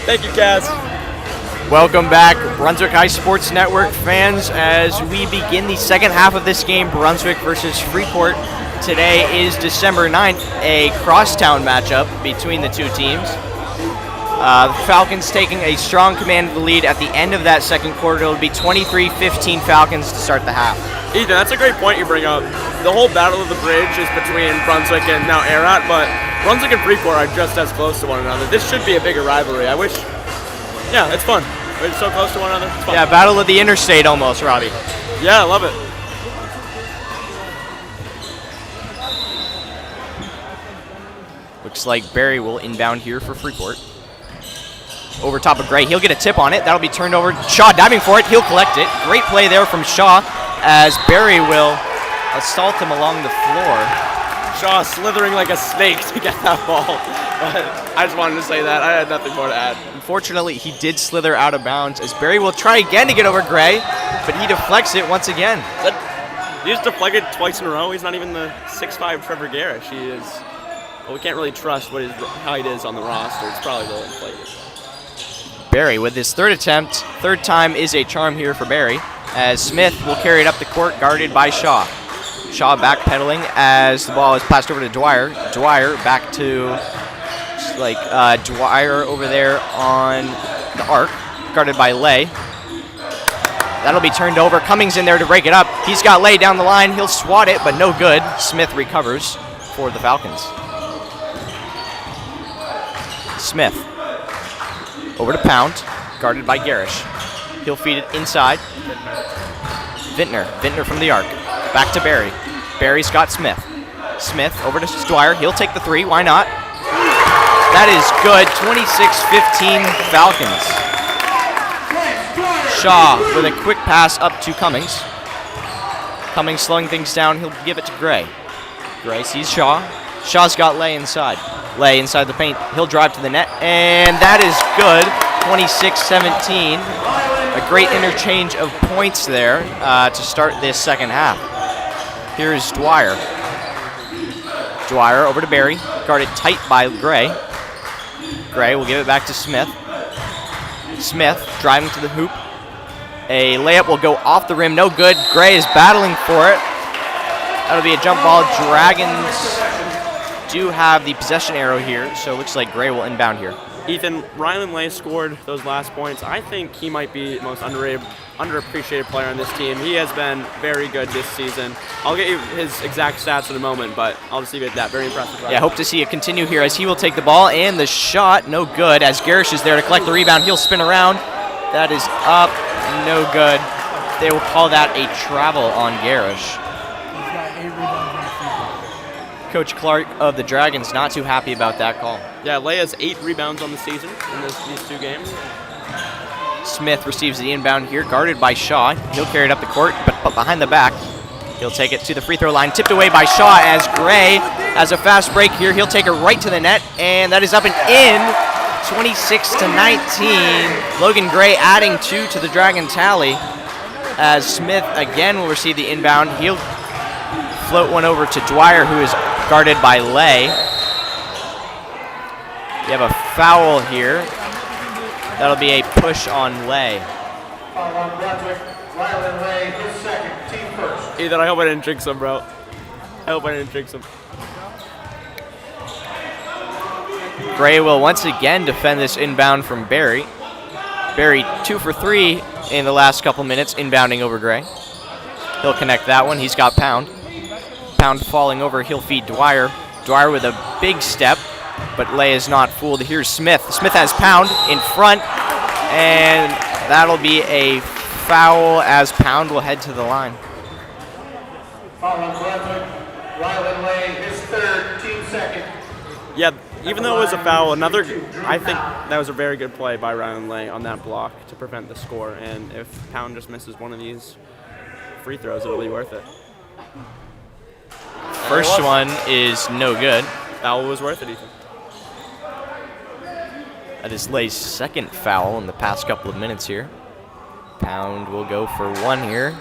Thank you, Caz. Welcome back, Brunswick High Sports Network fans, as we begin the second half of this game, Brunswick versus Freeport. Today is December 9th, a crosstown matchup between the two teams. The Falcons taking a strong command of the lead at the end of that second quarter. It'll be 23-15 Falcons to start the half. Ethan, that's a great point you bring up. The whole battle of the bridge is between Brunswick and now Arat, but Brunswick and Freeport are just as close to one another. This should be a bigger rivalry. I wish. Yeah, it's fun. We're so close to one another. It's fun. Yeah, battle of the interstate almost, Robbie. Yeah, I love it. Looks like Barry will inbound here for Freeport. Over top of Gray. He'll get a tip on it. That'll be turned over. Shaw diving for it. He'll collect it. Great play there from Shaw as Barry will assault him along the floor. Shaw slithering like a snake to get that ball. But I just wanted to say that. I had nothing more to add. Unfortunately, he did slither out of bounds as Barry will try again to get over Gray, but he deflects it once again. He just deflected twice in a row. He's not even the 6'5" Trevor Garish. He is. Well, we can't really trust what his height is on the roster. It's probably a little inflated. Barry with his third attempt. Third time is a charm here for Barry, as Smith will carry it up the court, guarded by Shaw. Shaw backpedaling as the ball is passed over to Dwyer. Dwyer back to Dwyer over there on the arc, guarded by Lay. That'll be turned over. Cummings in there to break it up. He's got Lay down the line. He'll swat it, but no good. Smith recovers for the Falcons. Smith over to Pound, guarded by Garish. He'll feed it inside. Vintner from the arc. Back to Barry. Barry's got Smith. Smith over to Dwyer. He'll take the three. Why not? That is good. 26-15 Falcons. Shaw with a quick pass up to Cummings. Cummings slowing things down. He'll give it to Gray. Gray sees Shaw. Shaw's got Lay inside. Lay inside the paint. He'll drive to the net, and that is good. 26-17. A great interchange of points there to start this second half. Here's Dwyer. Dwyer over to Barry, guarded tight by Gray. Gray will give it back to Smith. Smith driving to the hoop. A layup will go off the rim, no good. Gray is battling for it. That'll be a jump ball. Dragons do have the possession arrow here, so it looks like Gray will inbound here. Ethan, Rylan Lay scored those last points. I think he might be the most underappreciated player on this team. He has been very good this season. I'll get you his exact stats in a moment, but I'll just leave it at that. Very impressive. Yeah, hope to see it continue here as he will take the ball, and the shot, no good, as Garish is there to collect the rebound. He'll spin around. That is up, no good. They will call that a travel on Garish. Coach Clark of the Dragons not too happy about that call. Yeah, Lay has 8 rebounds on the season in these 2 games. Smith receives the inbound here, guarded by Shaw. He'll carry it up the court, but behind the back. He'll take it to the free throw line, tipped away by Shaw as Gray has a fast break here. He'll take it right to the net, and that is up and in. 26-19. Logan Gray adding 2 to the Dragon tally as Smith again will receive the inbound. He'll float one over to Dwyer, who is guarded by Lay. We have a foul here. That'll be a push on Lay. Foul on Brunswick. Rylan Lay, his second, team first. Ethan, I hope I didn't jinx him, bro. I hope I didn't jinx him. Gray will once again defend this inbound from Barry. Barry 2 for 3 in the last couple minutes, inbounding over Gray. He'll connect that one. He's got Pound. Pound falling over. He'll feed Dwyer. Dwyer with a big step, but Lay is not fooled. Here's Smith. Smith has Pound in front, and that'll be a foul as Pound will head to the line. Foul on Brunswick. Rylan Lay, his third, team second. Yeah, even though it was a foul, I think that was a very good play by Rylan Lay on that block to prevent the score. And if Pound just misses one of these free throws, it'll be worth it. First one is no good. Foul was worth it, Ethan. That is Lay's second foul in the past couple of minutes here. Pound will go for one here.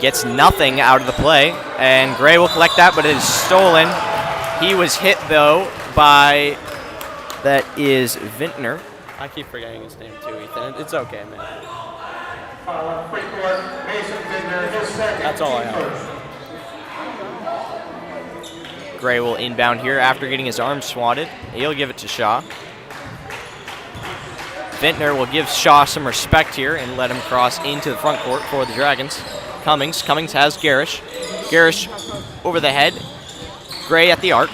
Gets nothing out of the play, and Gray will collect that, but it is stolen. He was hit, though, by That is Vintner. I keep forgetting his name too, Ethan. It's okay, man. Freeport, Mason Bidner, his second. That's all I have. Gray will inbound here after getting his arm swatted. He'll give it to Shaw. Vintner will give Shaw some respect here and let him cross into the front court for the Dragons. Cummings has Garish. Garish over the head. Gray at the arc.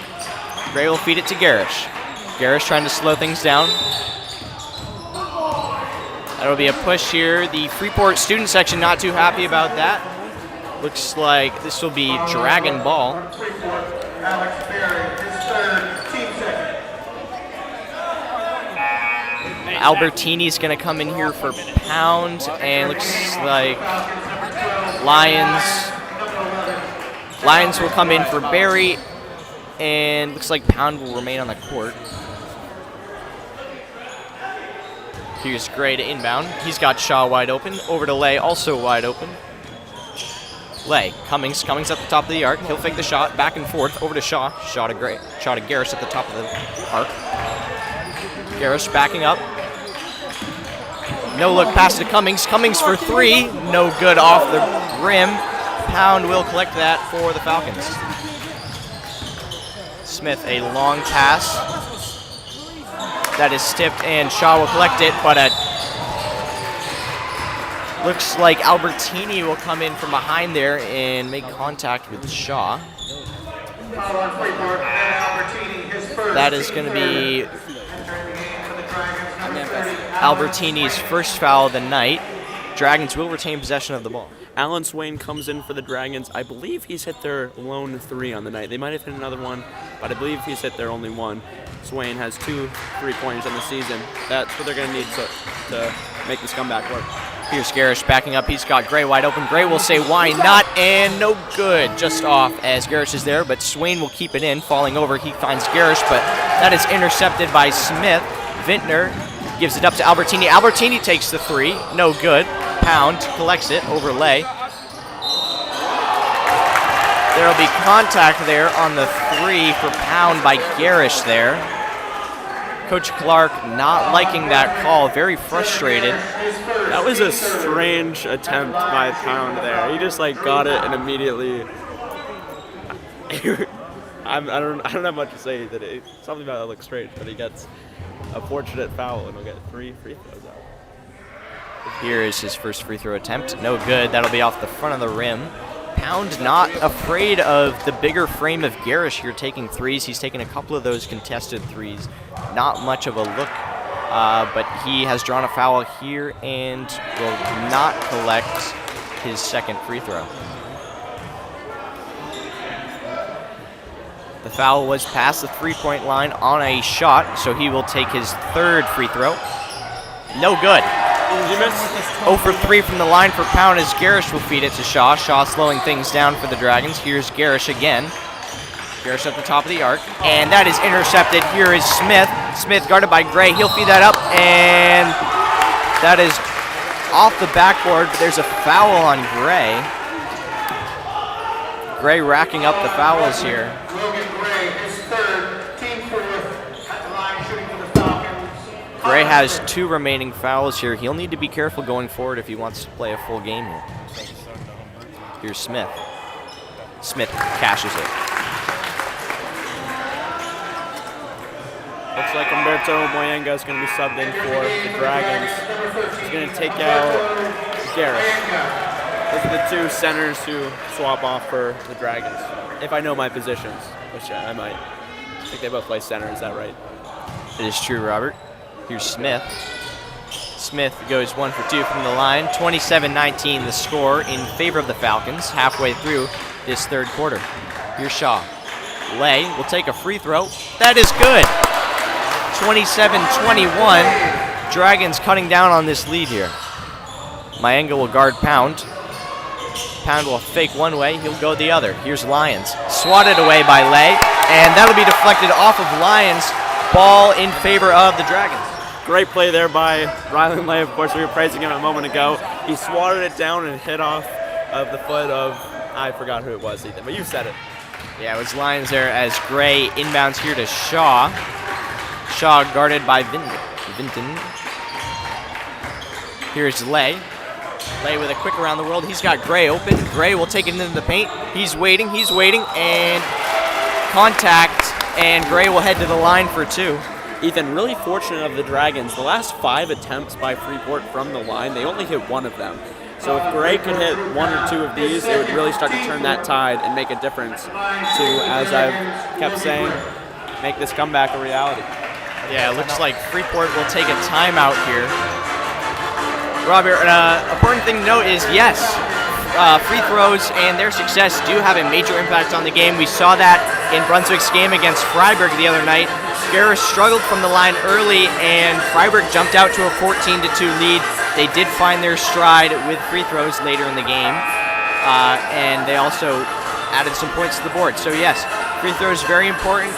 Gray will feed it to Garish. Garish trying to slow things down. That'll be a push here. The Freeport student section not too happy about that. Looks like this will be Dragon ball. Alex Berry, his third, team second. Albertini's going to come in here for Pound, and looks like Lions will come in for Berry, and looks like Pound will remain on the court. Here's Gray to inbound. He's got Shaw wide open. Over to Lay, also wide open. Lay, Cummings at the top of the arc. He'll fake the shot, back and forth, over to Shaw. Shaw to Gray. Shaw to Garish at the top of the arc. Garish backing up. No look pass to Cummings. Cummings for three. No good off the rim. Pound will collect that for the Falcons. Smith, a long pass. That is tipped, and Shaw will collect it, but looks like Albertini will come in from behind there and make contact with Shaw. That is going to be Albertini's first foul of the night. Dragons will retain possession of the ball. Alan Swain comes in for the Dragons. I believe he's hit their lone three on the night. They might have hit another one, but I believe he's hit their only one. Swain has 2 3-pointers on the season. That's what they're going to need to make this comeback work. Here's Garish backing up. He's got Gray wide open. Gray will say, why not? And no good. Just off as Garish is there, but Swain will keep it in. Falling over, he finds Garish, but that is intercepted by Smith. Vintner gives it up to Albertini. Albertini takes the three. No good. Pound collects it over Lay. There will be contact there on the three for Pound by Garish there. Coach Clark not liking that call, very frustrated. That was a strange attempt by Pound there. He just got it and immediately. I don't have much to say. Something about it looks strange, but he gets a fortunate foul and he'll get 3 free throws out. Here is his first free throw attempt. No good. That'll be off the front of the rim. Pound not afraid of the bigger frame of Garish here taking threes. He's taken a couple of those contested threes. Not much of a look, but he has drawn a foul here and will not collect his second free throw. The foul was past the three-point line on a shot, so he will take his third free throw. No good. 0 for 3 from the line for Pound as Garish will feed it to Shaw. Shaw slowing things down for the Dragons. Here's Garish again. Garish at the top of the arc, and that is intercepted. Here is Smith. Smith guarded by Gray. He'll feed that up, and that is off the backboard, but there's a foul on Gray. Gray racking up the fouls here. Gray has 2 remaining fouls here. He'll need to be careful going forward if he wants to play a full game here. Here's Smith. Smith cashes it. Looks like Humberto Moyenga is going to be subbed in for the Dragons. He's going to take out Garish. Those are the 2 centers who swap off for the Dragons. If I know my positions, which I might. I think they both play center, is that right? It is true, Robert. Here's Smith. Smith goes 1 for 2 from the line. 27-19 the score in favor of the Falcons halfway through this third quarter. Here's Shaw. Lay will take a free throw. That is good. 27-21. Dragons cutting down on this lead here. Moyenga will guard Pound. Pound will fake one way. He'll go the other. Here's Lyons. Swatted away by Lay. And that'll be deflected off of Lyons. Ball in favor of the Dragons. Great play there by Rylan Lay. Of course, we were praising him a moment ago. He swatted it down and hit off of the foot of, I forgot who it was, Ethan, but you said it. Yeah, it was Lyons there as Gray inbounds here to Shaw. Shaw guarded by Vinton. Here's Lay. Lay with a quick around the world. He's got Gray open. Gray will take it into the paint. He's waiting, and contact, and Gray will head to the line for 2. Ethan, really fortunate of the Dragons. The last 5 attempts by Freeport from the line, they only hit 1 of them. So if Gray could hit 1 or 2 of these, it would really start to turn that tide and make a difference to, as I've kept saying, make this comeback a reality. Yeah, it looks like Freeport will take a timeout here. Robert, important thing to note is, yes, free throws and their success do have a major impact on the game. We saw that in Brunswick's game against Freiburg the other night. Garris struggled from the line early, and Freiburg jumped out to a 14-2 lead. They did find their stride with free throws later in the game, and they also added some points to the board. So yes, free throws very important,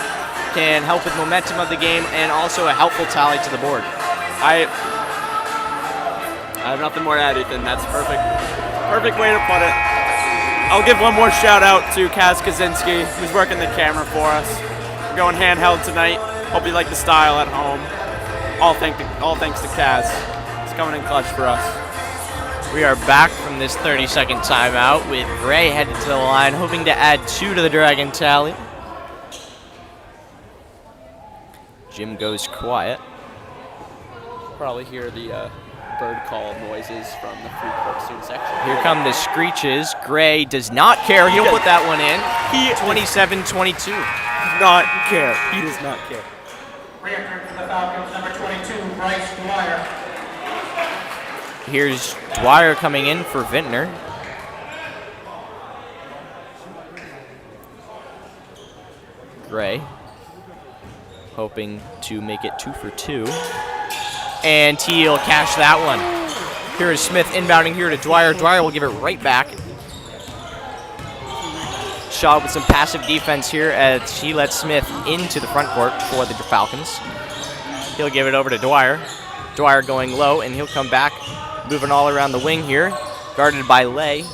can help with momentum of the game, and also a helpful tally to the board. I have nothing more to add, Ethan. That's perfect. Perfect way to put it. I'll give one more shout out to Caz Kosinski, who's working the camera for us. We're going handheld tonight. Hope you like the style at home. All thanks to Caz. He's coming in clutch for us. We are back from this 30-second timeout with Gray headed to the line, hoping to add 2 to the Dragon tally. Jim goes quiet. Probably hear the bird call noises from the Freeport student section. Here come the screeches. Gray does not care. He'll put that one in. He 27-22. does not care. He does not care. Re-entering for the Falcons, number 22, Bryce Dwyer. Here's Dwyer coming in for Vintner. Gray hoping to make it 2 for 2. And he'll cash that one. Here is Smith inbounding here to Dwyer. Dwyer will give it right back. Shaw with some passive defense here as he lets Smith into the front court for the Falcons. He'll give it over to Dwyer. Dwyer going low, and he'll come back, moving all around the wing here, guarded by Lay.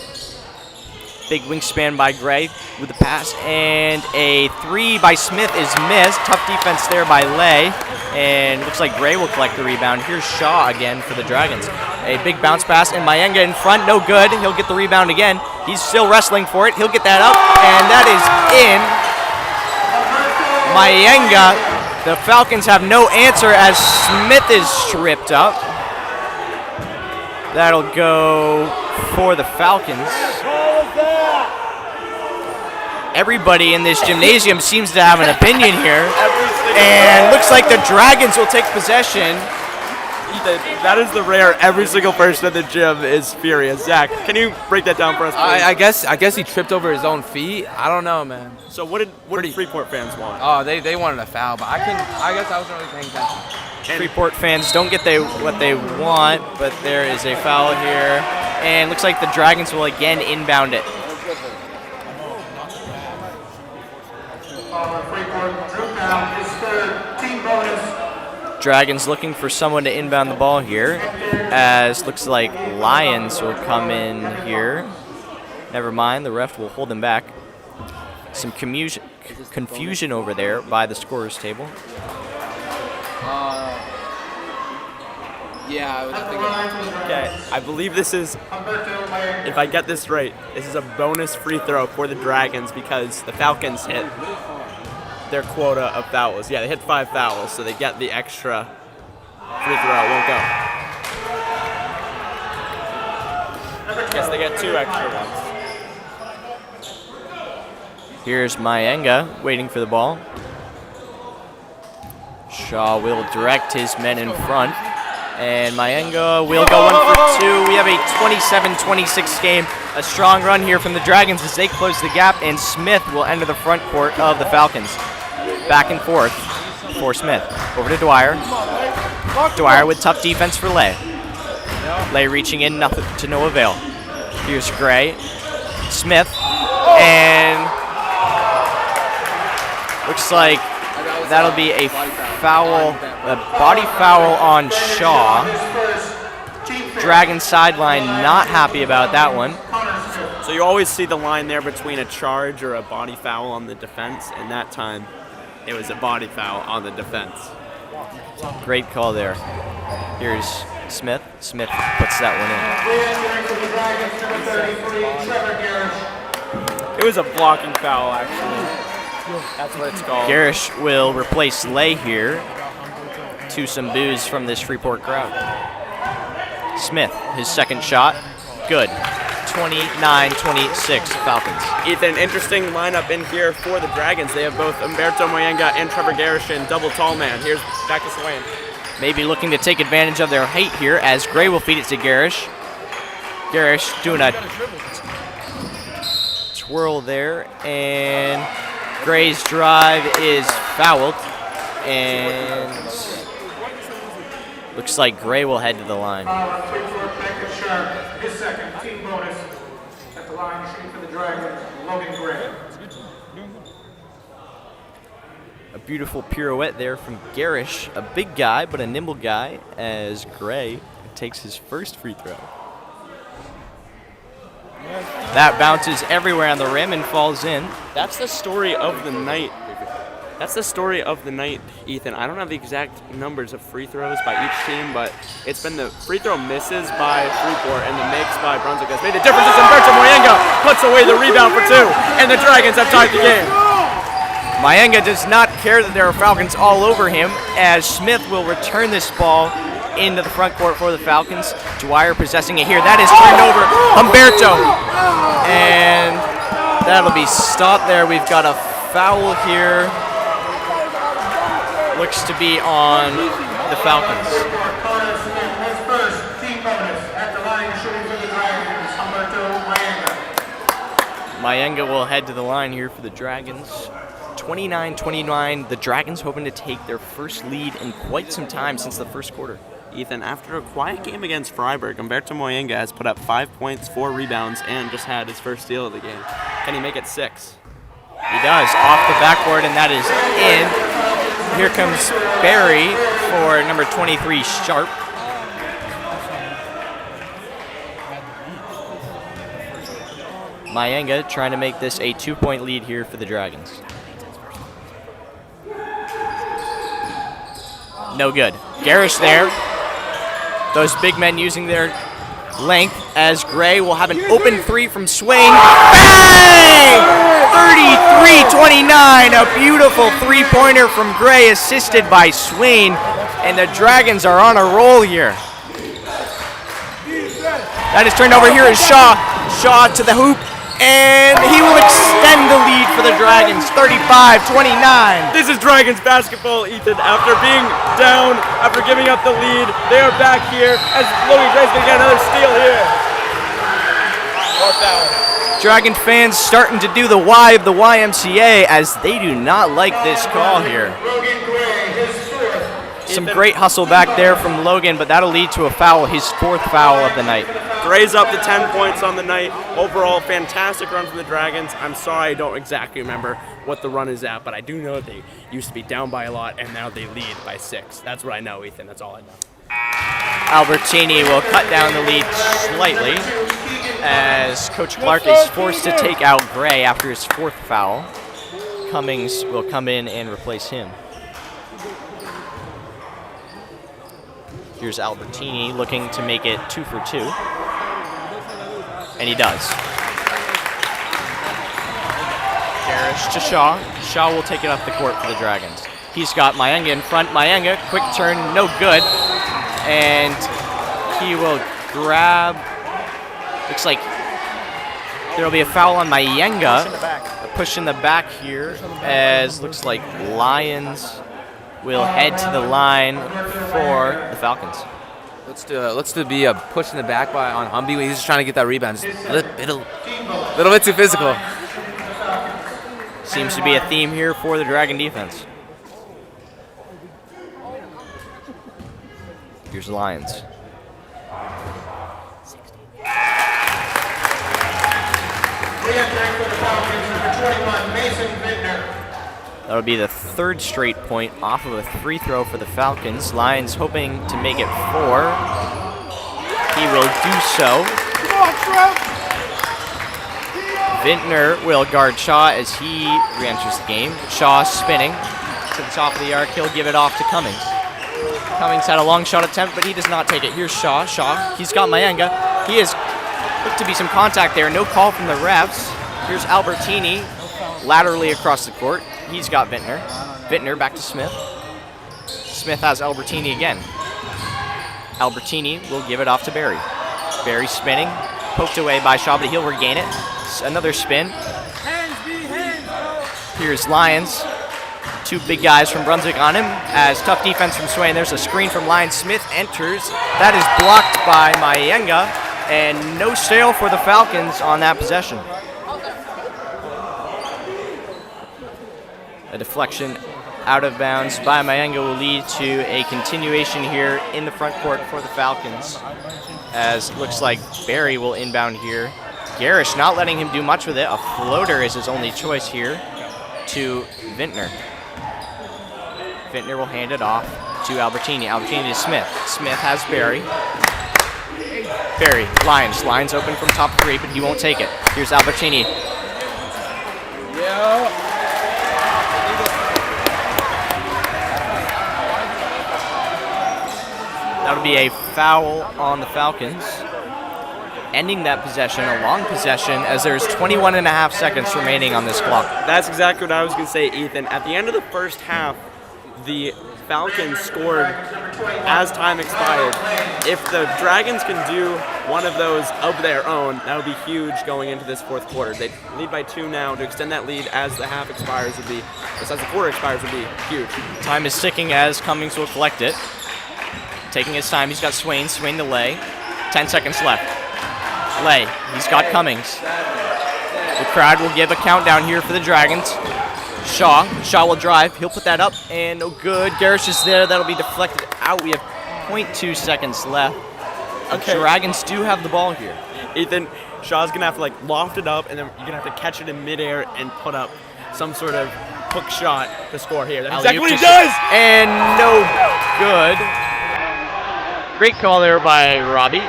Big wingspan by Gray with the pass, and a 3 by Smith is missed. Tough defense there by Lay, and looks like Gray will collect the rebound. Here's Shaw again for the Dragons. A big bounce pass, and Mayenga in front, no good. He'll get the rebound again. He's still wrestling for it. He'll get that up, and that is in. Mayenga, the Falcons have no answer as Smith is tripped up. That'll go for the Falcons. Everybody in this gymnasium seems to have an opinion here. And looks like the Dragons will take possession. That is the rare. Every single person in the gym is furious. Zach, can you break that down for us, please? I guess he tripped over his own feet. I don't know, man. So what did Freeport fans want? Oh, they wanted a foul, but I guess I wasn't really paying attention. Freeport fans don't get what they want, but there is a foul here. And looks like the Dragons will again inbound it. Freeport drew down his third team bonus. Dragons looking for someone to inbound the ball here, as looks like Lions will come in here. Never mind, the ref will hold them back. Some confusion over there by the scorer's table. Yeah, I think Okay, I believe this is, if I get this right, this is a bonus free throw for the Dragons because the Falcons hit their quota of fouls. Yeah, they hit 5 fouls, so they get the extra free throw. It won't go. Guess they get 2 extra ones. Here's Mayenga waiting for the ball. Shaw will direct his men in front. And Mayenga will go 1 for 2. We have a 27-26 game. A strong run here from the Dragons as they close the gap, and Smith will enter the front court of the Falcons. Back and forth for Smith. Over to Dwyer. Dwyer with tough defense for Lay. Lay reaching in, nothing to no avail. Here's Gray. Smith. And looks like that'll be a foul, a body foul on Shaw. Dragon sideline not happy about that one. So you always see the line there between a charge or a body foul on the defense, and that time it was a body foul on the defense. Great call there. Here's Smith. Smith puts that one in. It was a blocking foul, actually. That's what it's called. Garish will replace Lay here to some boos from this Freeport crowd. Smith, his second shot, good. 29-26 Falcons. Ethan, interesting lineup in here for the Dragons. They have both Umberto Moyenga and Trevor Garish in double tall man. Here's back to Swain. Maybe looking to take advantage of their height here as Gray will feed it to Garish. Garish doing a twirl there, and Gray's drive is fouled, and looks like Gray will head to the line. His second team bonus at the line shooting for the Dragons, Logan Gray. A beautiful pirouette there from Garish, a big guy but a nimble guy, as Gray takes his first free throw. That bounces everywhere on the rim and falls in. That's the story of the night. That's the story of the night, Ethan. I don't have the exact numbers of free throws by each team, but it's been the free throw misses by Freeport and the makes by Brunswick that's made the difference. As Umberto Moyenga puts away the rebound for two, and the Dragons have tied the game. Moyenga does not care that there are Falcons all over him, as Smith will return this ball into the front court for the Falcons. Dwyer possessing it here. That is turned over. Umberto. And that'll be stopped there. We've got a foul here. Looks to be on the Falcons. His first team bonus at the line shooting for the Dragons, Umberto Moyenga. Moyenga will head to the line here for the Dragons. 29-29. The Dragons hoping to take their first lead in quite some time since the first quarter. Ethan, after a quiet game against Freiburg, Umberto Moyenga has put up 5 points, 4 rebounds, and just had his first steal of the game. Can he make it 6? He does, off the backboard, and that is in. Here comes Barry for number 23, Sharp. Moyenga trying to make this a 2-point lead here for the Dragons. No good. Garish there. Those big men using their length as Gray will have an open three from Swain. Bang! 33-29. A beautiful three-pointer from Gray assisted by Swain. And the Dragons are on a roll here. That is turned over. Here is Shaw. Shaw to the hoop. And he will extend the lead for the Dragons, 35-29. This is Dragons basketball, Ethan. After being down, after giving up the lead, they are back here as Logan Gray's going to get another steal here. More foul. Dragon fans starting to do the Y of the YMCA as they do not like this call here. Logan Gray, his fourth. Some great hustle back there from Logan, but that'll lead to a foul, his fourth foul of the night. Gray's up to 10 points on the night. Overall, fantastic run from the Dragons. I'm sorry I don't exactly remember what the run is at, but I do know they used to be down by a lot, and now they lead by 6. That's what I know, Ethan. That's all I know. Albertini will cut down the lead slightly as Coach Clark is forced to take out Gray after his fourth foul. Cummings will come in and replace him. Here's Albertini looking to make it 2 for 2. And he does. Garish to Shaw. Shaw will take it up the court for the Dragons. He's got Moyenga in front. Moyenga, quick turn, no good. And he will grab. Looks like there will be a foul on Moyenga. A push in the back here, as looks like Lions will head to the line for the Falcons. Let's be a push in the back on Humby when he's just trying to get that rebound. Just a little bit too physical. Seems to be a theme here for the Dragon defense. Here's the Lions. That'll be the third straight point off of a free throw for the Falcons. Lions hoping to make it 4. He will do so. Vintner will guard Shaw as he re-enters the game. Shaw spinning to the top of the arc. He'll give it off to Cummings. Cummings had a long shot attempt, but he does not take it. Here's Shaw. He's got Mayenga. He is looked to be some contact there. No call from the refs. Here's Albertini laterally across the court. He's got Vintner. Vintner back to Smith. Smith has Albertini again. Albertini will give it off to Barry. Barry spinning, poked away by Shaw, but he'll regain it. Another spin. Here's Lyons. Two big guys from Brunswick on him as tough defense from Swain. There's a screen from Lyons. Smith enters. That is blocked by Mayenga, and no sale for the Falcons on that possession. A deflection out of bounds by Mayenga will lead to a continuation here in the front court for the Falcons, as it looks like Barry will inbound here. Garish not letting him do much with it. A floater is his only choice here to Vintner. Vintner will hand it off to Albertini. Albertini to Smith. Smith has Barry. Barry, Lyons open from top three, but he won't take it. Here's Albertini. That'll be a foul on the Falcons, ending that possession, a long possession, as there's 21 and a half seconds remaining on this clock. That's exactly what I was going to say, Ethan. At the end of the first half, the Falcons scored as time expired. If the Dragons can do one of those of their own, that would be huge going into this fourth quarter. They lead by 2 now. To extend that lead as the half expires would be, as the quarter expires would be huge. Time is ticking as Cummings will collect it. Taking his time, he's got Swain to Lay. 10 seconds left. Lay, he's got Cummings. The crowd will give a countdown here for the Dragons. Shaw will drive, he'll put that up, and no good. Garish is there, that'll be deflected out. We have 0.2 seconds left. Okay. The Dragons do have the ball here. Ethan, Shaw's gonna have to loft it up, and then you're gonna have to catch it in midair and put up some sort of hook shot to score here. That's exactly what he does! And no good. Great call there by Robbie.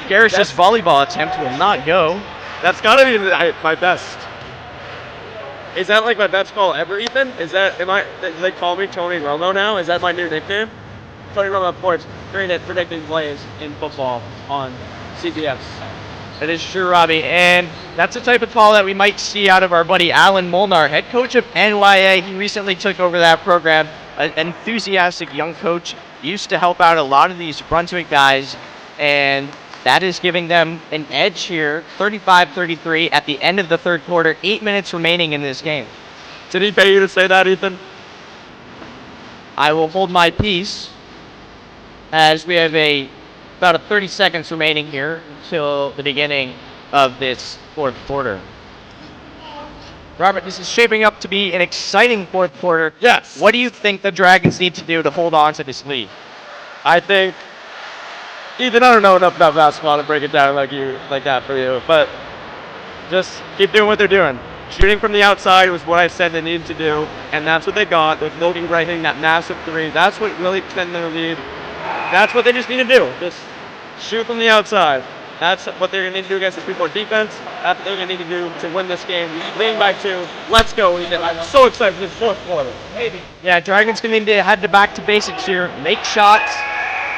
Garish's volleyball attempt will not go. That's gotta be my best. Is that my best call ever, Ethan? Do they call me Tony Romo now? Is that my new nickname? Tony Romo Sports, predicting plays in football on CBS. That is true, Robbie. And that's the type of call that we might see out of our buddy Alan Molnar, head coach of NYA. He recently took over that program. An enthusiastic young coach, used to help out a lot of these Brunswick guys, and that is giving them an edge here, 35-33 at the end of the third quarter, 8 minutes remaining in this game. Did he pay you to say that, Ethan? I will hold my peace, as we have about 30 seconds remaining here until the beginning of this fourth quarter. Robert, this is shaping up to be an exciting fourth quarter. Yes. What do you think the Dragons need to do to hold on to this lead? I think, Ethan, I don't know enough about basketball to break it down like that for you, but just keep doing what they're doing. Shooting from the outside was what I said they needed to do, and that's what they got. They're looking right hitting that massive three. That's what really extended their lead. That's what they just need to do. Just shoot from the outside. That's what they're going to need to do against the Freeport defense. That's what they're going to need to do to win this game. Leading by 2. Let's go, Ethan. I'm so excited for this fourth quarter. Maybe. Yeah, Dragons going to need to head back to basics here. Make shots.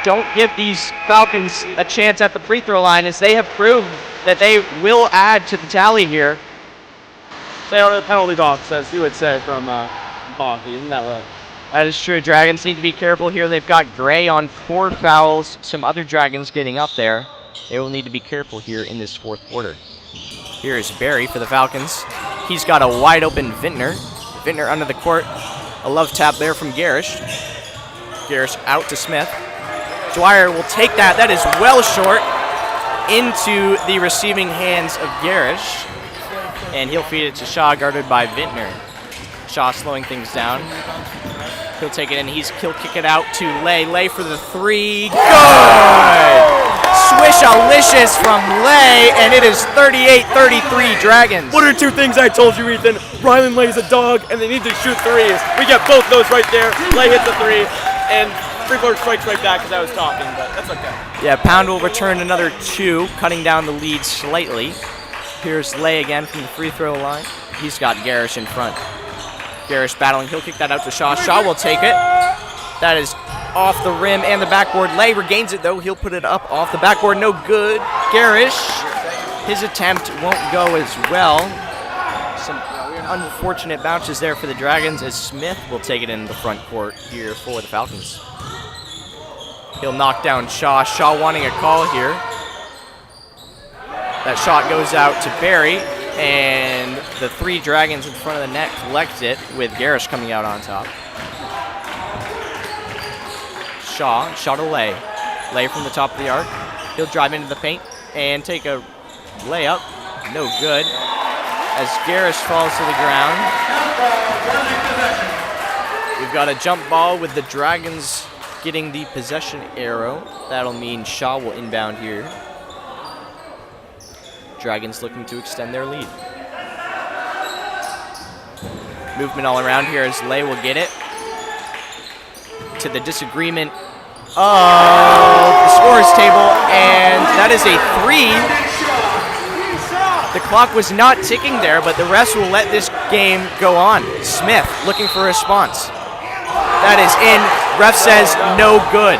Don't give these Falcons a chance at the free throw line, as they have proved that they will add to the tally here. Stay on the penalty box, as you would say from hockey. Isn't that right? That is true. Dragons need to be careful here. They've got Gray on 4 fouls. Some other Dragons getting up there. They will need to be careful here in this fourth quarter. Here is Barry for the Falcons. He's got a wide open Vintner. Vintner under the court. A love tap there from Garish. Garish out to Smith. Dwyer will take that. That is well short into the receiving hands of Garish. And he'll feed it to Shaw, guarded by Vintner. Shaw slowing things down. He'll take it in. He'll kick it out to Lay. Lay for the 3. Good! Swish-alicious from Lay, and it is 38-33 Dragons. What are 2 things I told you, Ethan? Rylan Lay's a dog, and they need to shoot 3s. We get both those right there. Lay hits a 3, and Freeport strikes right back because I was talking, but that's okay. Yeah, Pound will return another 2, cutting down the lead slightly. Here's Lay again from the free throw line. He's got Garish in front. Garish battling. He'll kick that out to Shaw. Shaw will take it. That is off the rim and the backboard. Lay regains it, though. He'll put it up off the backboard. No good. Garish, his attempt won't go as well. Some unfortunate bounces there for the Dragons as Smith will take it in the front court here for the Falcons. He'll knock down Shaw. Shaw wanting a call here. That shot goes out to Barry, and the 3 Dragons in front of the net collect it with Garish coming out on top. Shaw to Lay. Lay from the top of the arc. He'll drive into the paint and take a layup. No good. As Garish falls to the ground. We've got a jump ball with the Dragons getting the possession arrow. That'll mean Shaw will inbound here. Dragons looking to extend their lead. Movement all around here as Lay will get it. To the disagreement of the scorer's table, and that is a 3. The clock was not ticking there, but the refs will let this game go on. Smith looking for a response. That is in. Ref says no good.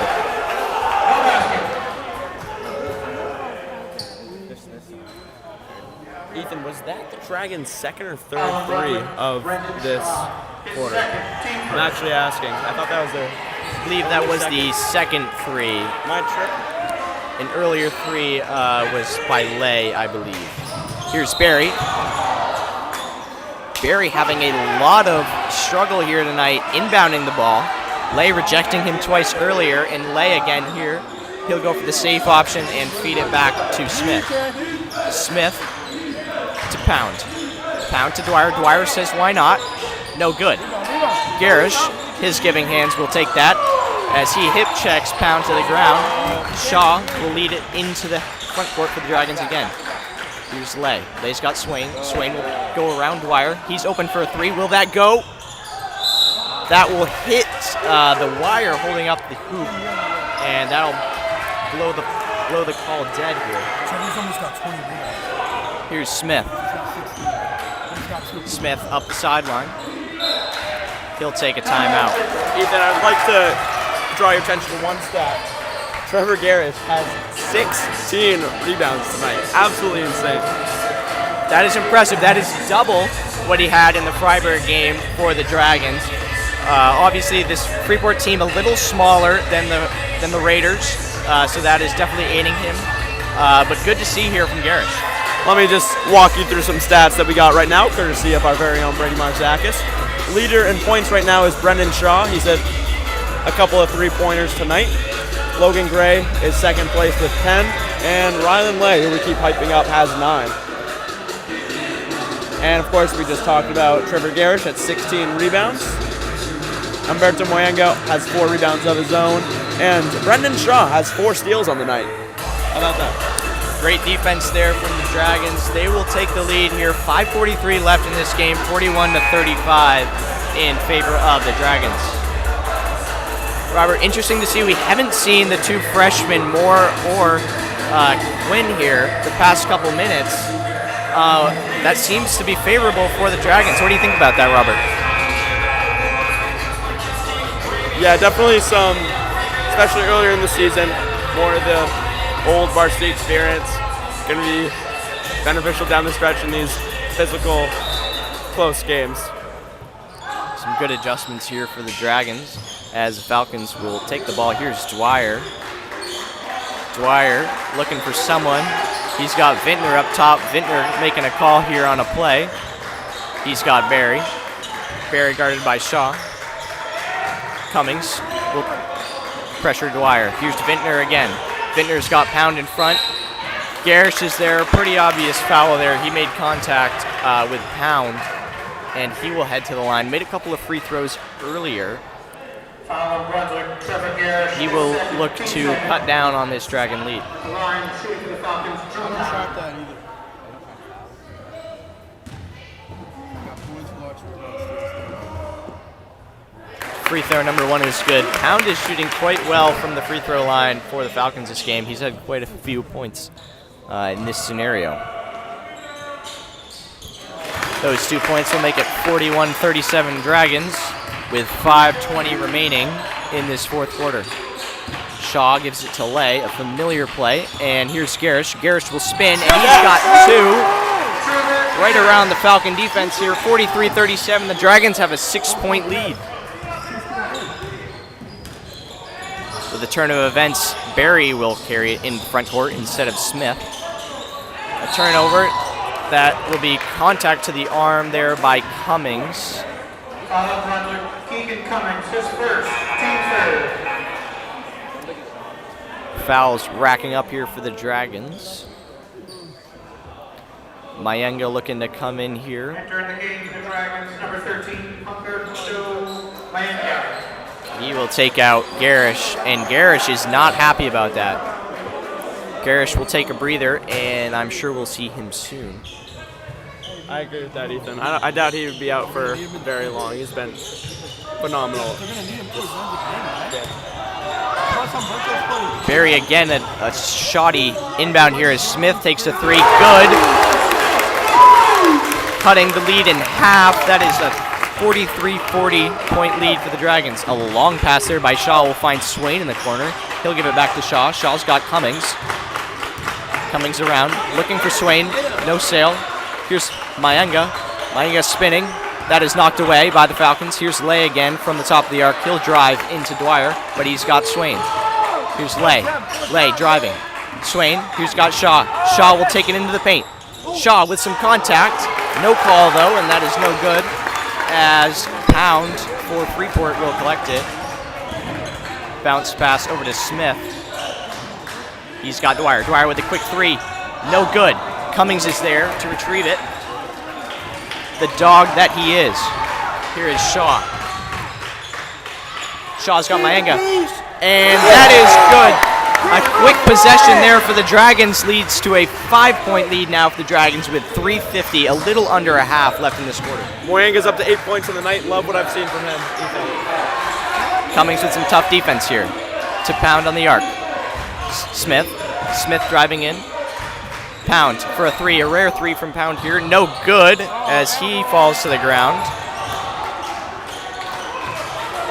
Ethan, was that the Dragons' second or third 3 of this quarter? I'm actually asking. I thought that was their... I believe that was the second 3. My trip. An earlier 3 was by Lay, I believe. Here's Barry. Barry having a lot of struggle here tonight, inbounding the ball. Lay rejecting him twice earlier, and Lay again here. He'll go for the safe option and feed it back to Smith. Smith to Pound. Pound to Dwyer. Dwyer says, why not? No good. Garish, his giving hands will take that as he hip checks Pound to the ground. Shaw will lead it into the front court for the Dragons again. Here's Lay. Lay's got Swain. Swain will go around Dwyer. He's open for a 3. Will that go? That will hit the wire holding up the hoop, and that'll blow the call dead here. Trevor's almost got 20 rebounds. Here's Smith. Smith up the sideline. He'll take a timeout. Ethan, I'd like to draw your attention to one stat. Trevor Garish has 16 rebounds tonight. Absolutely insane. That is impressive. That is double what he had in the Freiburg game for the Dragons. Obviously, this Freeport team a little smaller than the Raiders, so that is definitely aiding him. But good to see here from Garish. Let me just walk you through some stats that we got right now, courtesy of our very own Brady Marzakis. Leader in points right now is Brendan Shaw. He's hit a couple of 3-pointers tonight. Logan Gray is second place with 10, and Rylan Lay, who we keep hyping up, has 9. And of course, we just talked about Trevor Garish at 16 rebounds. Humberto Moyengo has 4 rebounds of his own, and Brendan Shaw has 4 steals on the night. How about that? Great defense there from the Dragons. They will take the lead here. 5:43 left in this game, 41-35 in favor of the Dragons. Robert, interesting to see we haven't seen the 2 freshmen, Moore or Quinn here, the past couple minutes. That seems to be favorable for the Dragons. What do you think about that, Robert? Yeah, definitely some, especially earlier in the season, more of the old varsity experience going to be beneficial down the stretch in these physical, close games. Some good adjustments here for the Dragons as the Falcons will take the ball. Here's Dwyer. Dwyer looking for someone. He's got Vintner up top. Vintner making a call here on a play. He's got Barry. Barry guarded by Shaw. Cummings will pressure Dwyer. Here's Vintner again. Vintner's got Pound in front. Garish is there. Pretty obvious foul there. He made contact with Pound, and he will head to the line. Made a couple of free throws earlier. Brunswick, Trevor Garish. He will look to cut down on this Dragon lead. Line shooting for the Falcons. Don't shot that either. Got points blocks for Free throw number 1 is good. Pound is shooting quite well from the free throw line for the Falcons this game. He's had quite a few points in this scenario. Those 2 points will make it 41-37 Dragons with 5:20 remaining in this fourth quarter. Shaw gives it to Lay, a familiar play, and here's Garish. Garish will spin, and he's got 2 right around the Falcon defense here, 43-37. The Dragons have a 6-point lead. With the turn of events, Barry will carry it in front court instead of Smith. A turnover that will be contact to the arm there by Cummings. Brunswick, Keegan Cummings, his first, team third. Fouls racking up here for the Dragons. Mayenga looking to come in here. Entering the game, the Dragons, number 13, Hunter Joe Mayenga. He will take out Garish, and Garish is not happy about that. Garish will take a breather, and I'm sure we'll see him soon. I agree with that, Ethan. I doubt he would be out for very long. He's been phenomenal. Barry again, a shoddy inbound here as Smith takes a 3. Good. Cutting the lead in half. That is a 43-40 point lead for the Dragons. A long pass there by Shaw will find Swain in the corner. He'll give it back to Shaw. Shaw's got Cummings. Cummings around, looking for Swain. No sail. Here's Mayenga. Mayenga spinning. That is knocked away by the Falcons. Here's Lay again from the top of the arc. He'll drive into Dwyer, but he's got Swain. Here's Lay. Lay driving. Swain. Here's got Shaw. Shaw will take it into the paint. Shaw with some contact. No call, though, and that is no good, as Pound for Freeport will collect it. Bounce pass over to Smith. He's got Dwyer. Dwyer with a quick 3. No good. Cummings is there to retrieve it. The dog that he is. Here is Shaw. Shaw's got Mayenga. And that is good. A quick possession there for the Dragons leads to a 5-point lead now for the Dragons with 3:50, a little under a half left in this quarter. Mayenga's up to 8 points in the night. Love what I've seen from him, Ethan. Cummings with some tough defense here to Pound on the arc. Smith. Smith driving in. Pound for a 3, a rare 3 from Pound here. No good as he falls to the ground.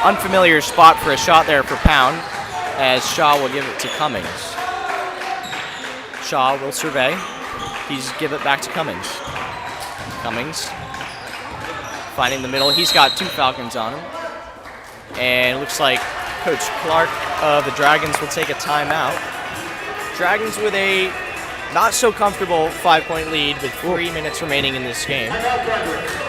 Unfamiliar spot for a shot there for Pound as Shaw will give it to Cummings. Shaw will survey. He's give it back to Cummings. Cummings finding the middle. He's got 2 Falcons on him. And it looks like Coach Clark of the Dragons will take a timeout. Dragons with a not so comfortable 5-point lead with 3 minutes remaining in this game.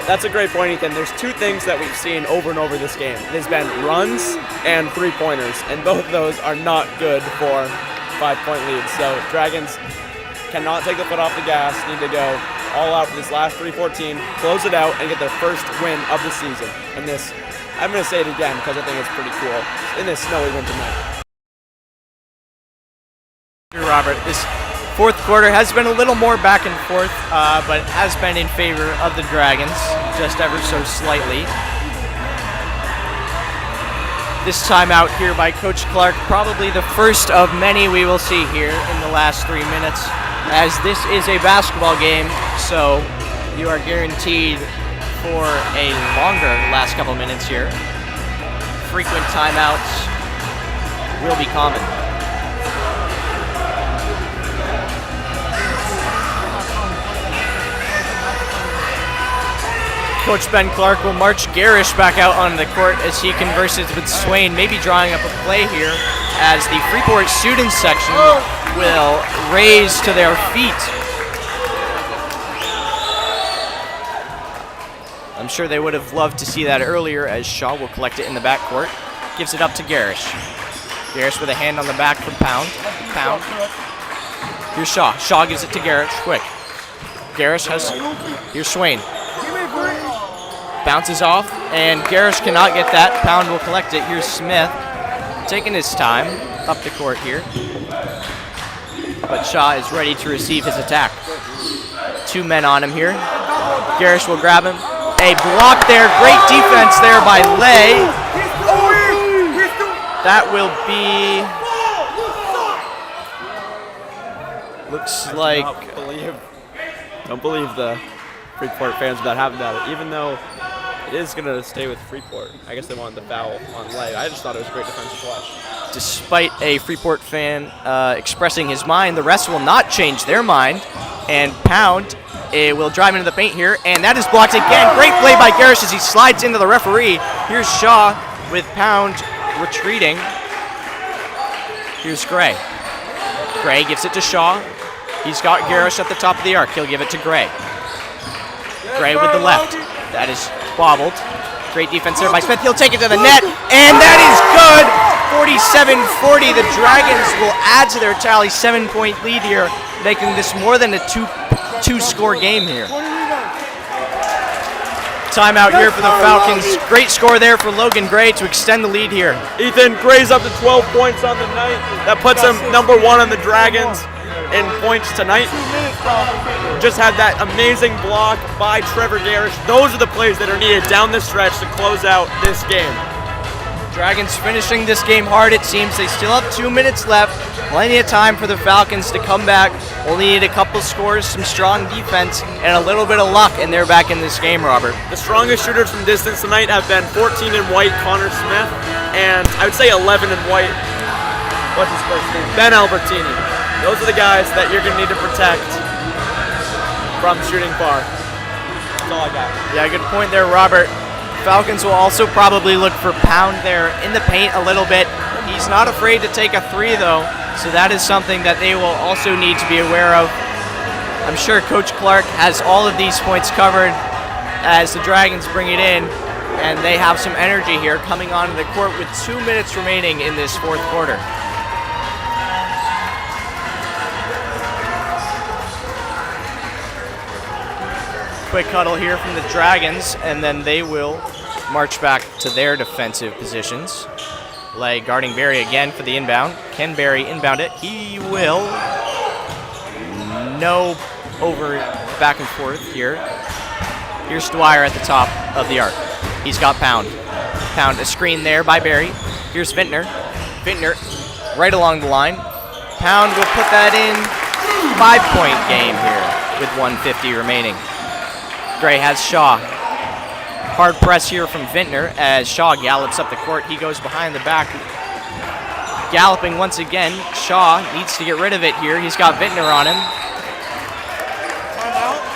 That's a great point, Ethan. There's 2 things that we've seen over and over this game. It has been runs and 3-pointers, and both of those are not good for 5-point leads. So Dragons cannot take the foot off the gas, need to go all out for this last 3-14, close it out, and get their first win of the season. And this, I'm going to say it again because I think it's pretty cool, in this snowy winter night. Robert, this fourth quarter has been a little more back and forth, but has been in favor of the Dragons, just ever so slightly. This timeout here by Coach Clark, probably the first of many we will see here in the last 3 minutes, as this is a basketball game, so you are guaranteed for a longer last couple minutes here. Frequent timeouts will be common. Coach Ben Clark will march Garish back out onto the court as he converses with Swain, maybe drawing up a play here as the Freeport students section will raise to their feet. I'm sure they would have loved to see that earlier as Shaw will collect it in the backcourt. Gives it up to Garish. Garish with a hand on the back from Pound. Pound. Here's Shaw. Shaw gives it to Garish quick. Garish has, here's Swain. Bounces off, and Garish cannot get that. Pound will collect it. Here's Smith, taking his time up the court here. But Shaw is ready to receive his attack. 2 men on him here. Garish will grab him. A block there. Great defense there by Lay. That will be... Looks like... Don't believe the Freeport fans without having that. Even though It is going to stay with Freeport. I guess they wanted the foul on Lay. I just thought it was a great defensive play. Despite a Freeport fan expressing his mind, the rest will not change their mind. And Pound will drive into the paint here, and that is blocked again. Great play by Garish as he slides into the referee. Here's Shaw with Pound retreating. Here's Gray. Gray gives it to Shaw. He's got Garish at the top of the arc. He'll give it to Gray. Gray with the left. That is bobbled. Great defense there by Smith. He'll take it to the net, and that is good. 47-40. The Dragons will add to their tally. 7-point lead here, making this more than a two-score game here. Timeout here for the Falcons. Great score there for Logan Gray to extend the lead here. Ethan Gray's up to 12 points on the night. That puts him number 1 on the Dragons in points tonight. Just had that amazing block by Trevor Garish. Those are the plays that are needed down the stretch to close out this game. Dragons finishing this game hard, it seems. They still have 2 minutes left. Plenty of time for the Falcons to come back. Only need a couple scores, some strong defense, and a little bit of luck, and they're back in this game, Robert. The strongest shooters from distance tonight have been 14 in white, Connor Smith, and I would say 11 in white, what's his first name? Ben Albertini. Those are the guys that you're going to need to protect from shooting far. That's all I got. Yeah, good point there, Robert. Falcons will also probably look for Pound there in the paint a little bit. He's not afraid to take a 3, though, so that is something that they will also need to be aware of. I'm sure Coach Clark has all of these points covered as the Dragons bring it in, and they have some energy here coming onto the court with 2 minutes remaining in this fourth quarter. Quick huddle here from the Dragons, and then they will march back to their defensive positions. Lay guarding Barry again for the inbound. Can Barry inbound it? He will. No over back and forth here. Here's Dwyer at the top of the arc. He's got Pound. Pound, a screen there by Barry. Here's Vintner. Vintner right along the line. Pound will put that in. 5-point game here with 1:50 remaining. Gray has Shaw. Hard press here from Vintner as Shaw gallops up the court. He goes behind the back. Galloping once again. Shaw needs to get rid of it here. He's got Vintner on him.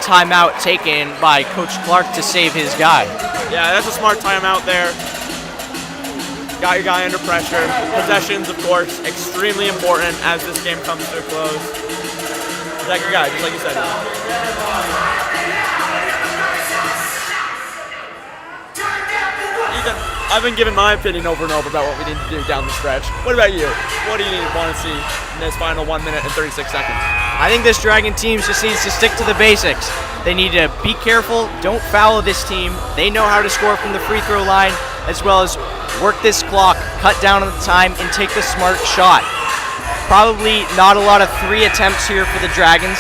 Timeout taken by Coach Clark to save his guy. Yeah, that's a smart timeout there. Got your guy under pressure. Possessions, of course, extremely important as this game comes to a close. Protect your guy, just like you said. I've been giving my opinion over and over about what we need to do down the stretch. What about you? What do you want to see in this final 1 minute and 36 seconds? I think this Dragon team just needs to stick to the basics. They need to be careful, don't foul this team. They know how to score from the free throw line, as well as work this clock, cut down on the time, and take the smart shot. Probably not a lot of 3 attempts here for the Dragons,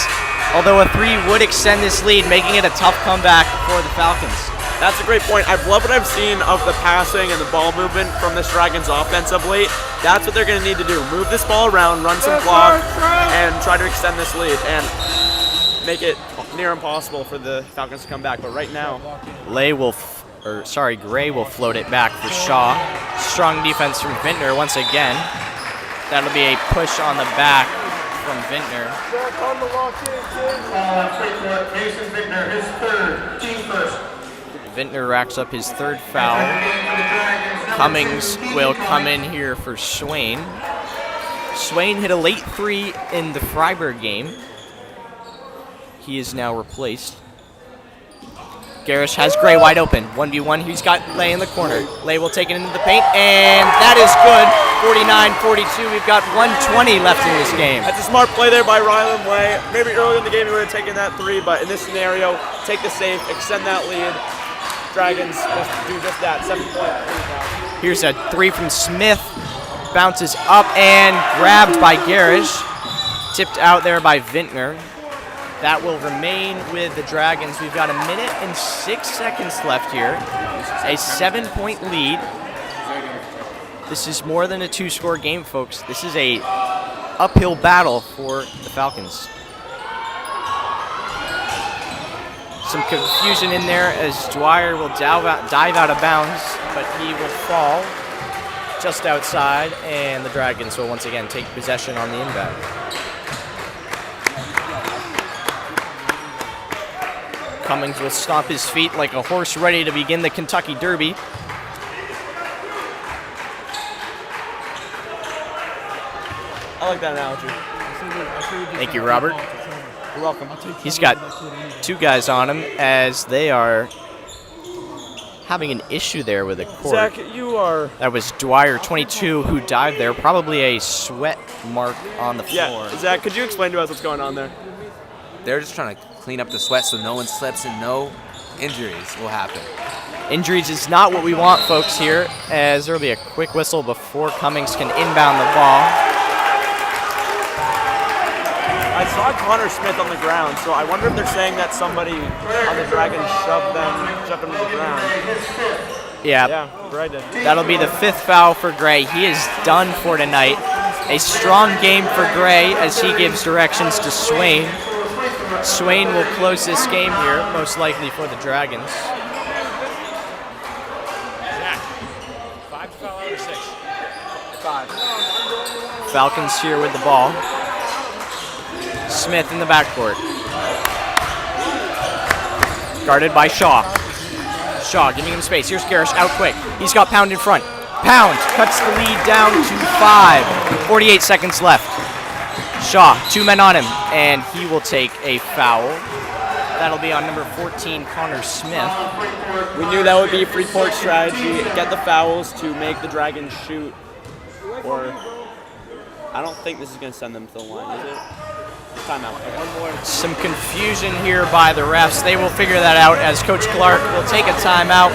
although a 3 would extend this lead, making it a tough comeback for the Falcons. That's a great point. I've loved what I've seen of the passing and the ball movement from this Dragons offense of late. That's what they're going to need to do. Move this ball around, run some clock, and try to extend this lead and make it near impossible for the Falcons to come back. But right now, Gray will float it back for Shaw. Strong defense from Vintner once again. That'll be a push on the back from Vintner. Mason Vintner, his third, team first. Vintner racks up his 3rd foul. Cummings will come in here for Swain. Swain hit a late 3 in the Freiburg game. He is now replaced. Garish has Gray wide open. 1v1. He's got Lay in the corner. Lay will take it into the paint, and that is good. 49-42. We've got 1:20 left in this game. that's a smart play there by Rylan Lay. Maybe earlier in the game he would have taken that 3, but in this scenario, take the safe, extend that lead. Dragons just do just that. 7-point lead now. Here's a 3 from Smith. Bounces up and grabbed by Garish. Tipped out there by Vintner. That will remain with the Dragons. We've got 1 minute and 6 seconds left here. A 7-point lead. This is more than a 2-score game, folks. This is a uphill battle for the Falcons. Some confusion in there as Dwyer will dive out of bounds, but he will fall just outside, and the Dragons will once again take possession on the inbound. Cummings will stomp his feet like a horse ready to begin the Kentucky Derby. I like that analogy. Thank you, Robert. You're welcome. He's got two guys on him as they are having an issue there with the court. Zach, you are... That was Dwyer, 22, who dived there. Probably a sweat mark on the floor. Yeah, Zach, could you explain to us what's going on there? They're just trying to clean up the sweat so no one slips and no injuries will happen. Injuries is not what we want, folks, here, as there will be a quick whistle before Cummings can inbound the ball. I saw Connor Smith on the ground, so I wonder if they're saying that somebody on the Dragons shoved them to the ground. Yeah, Gray did. that'll be the 5th foul for Gray. He is done for tonight. A strong game for Gray as he gives directions to Swain. Swain will close this game here, most likely for the Dragons. Zach, 5 to foul out of 6. 5. Falcons here with the ball. Smith in the backcourt. Guarded by Shaw. Shaw giving him space. Here's Garish out quick. He's got Pound in front. Pound cuts the lead down to 5. 48 seconds left. Shaw, 2 men on him, and he will take a foul. That'll be on number 14, Connor Smith. We knew that would be Freeport's strategy, get the fouls to make the Dragons shoot, or I don't think this is going to send them to the line, is it? Timeout. One more. Some confusion here by the refs. They will figure that out as Coach Clark will take a timeout.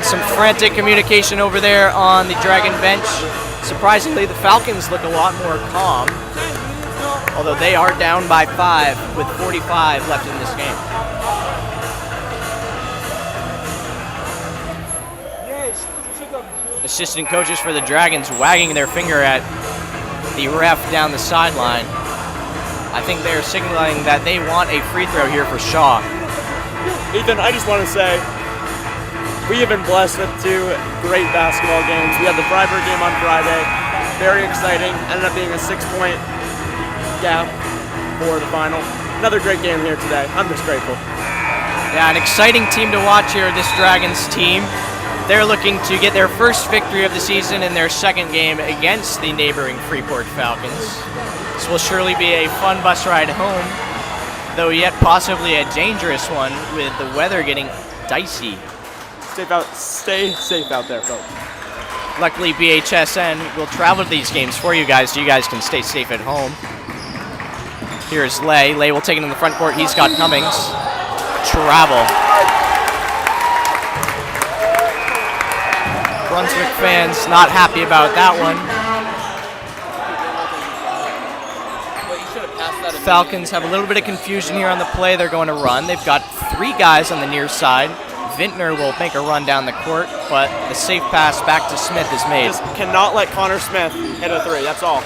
Some frantic communication over there on the Dragon bench. Surprisingly, the Falcons look a lot more calm, although they are down by 5 with 45 left in this game. Assistant coaches for the Dragons wagging their finger at the ref down the sideline. I think they're signaling that they want a free throw here for Shaw. Ethan, I just want to say, we have been blessed with 2 great basketball games. We had the Freiburg game on Friday, very exciting, ended up being a 6-point gap for the final. Another great game here today. I'm just grateful. Yeah, an exciting team to watch here, this Dragons team. They're looking to get their first victory of the season in their second game against the neighboring Freeport Falcons. This will surely be a fun bus ride home, though yet possibly a dangerous one with the weather getting dicey. Stay safe out there, folks. Luckily, BHSN will travel to these games for you guys, so you guys can stay safe at home. Here's Lay. Lay will take it in the front court. He's got Cummings. Travel. Brunswick fans not happy about that one. Falcons have a little bit of confusion here on the play. They're going to run. They've got 3 guys on the near side. Vintner will make a run down the court, but the safe pass back to Smith is made. Just cannot let Connor Smith hit a 3, that's all.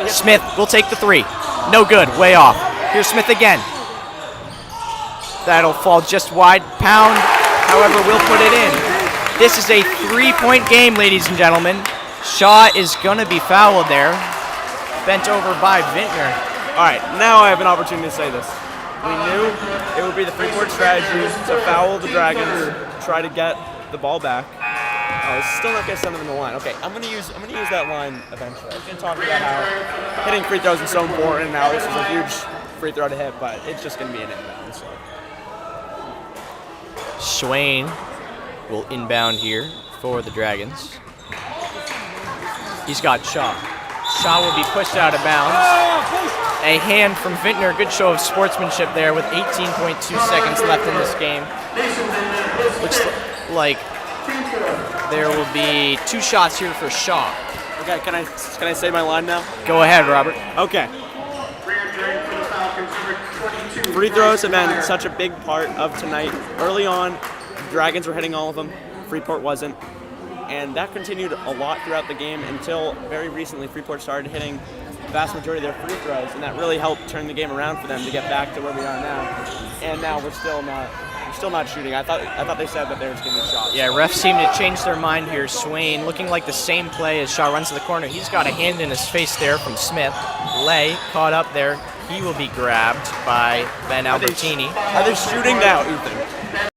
Smith will take the 3. No good, way off. Here's Smith again. That'll fall just wide. Pound, however, will put it in. This is a 3-point game, ladies and gentlemen. Shaw is going to be fouled there. Bent over by Vintner. All right, now I have an opportunity to say this. We knew it would be the Freeport strategy to foul the Dragons, try to get the ball back. Oh, it's still not going to send them in the line. Okay, I'm going to use that line eventually. I was going to talk about how hitting free throws is so important. Now this is a huge free throw to hit, but it's just going to be an inbound. So. Swain will inbound here for the Dragons. He's got Shaw. Shaw will be pushed out of bounds. A hand from Vintner. Good show of sportsmanship there with 18.2 seconds left in this game. Looks like there will be 2 shots here for Shaw. Okay, can I say my line now? Go ahead, Robert. Okay. Free throws have been such a big part of tonight. Early on, the Dragons were hitting all of them. Freeport wasn't. And that continued a lot throughout the game until very recently Freeport started hitting the vast majority of their free throws, and that really helped turn the game around for them to get back to where we are now. And now we're still not shooting. I thought they said that they were just giving shots. Yeah, refs seem to change their mind here. Swain looking like the same play as Shaw runs to the corner. He's got a hand in his face there from Smith. Lay caught up there. He will be grabbed by Ben Albertini. Are they shooting now, Ethan?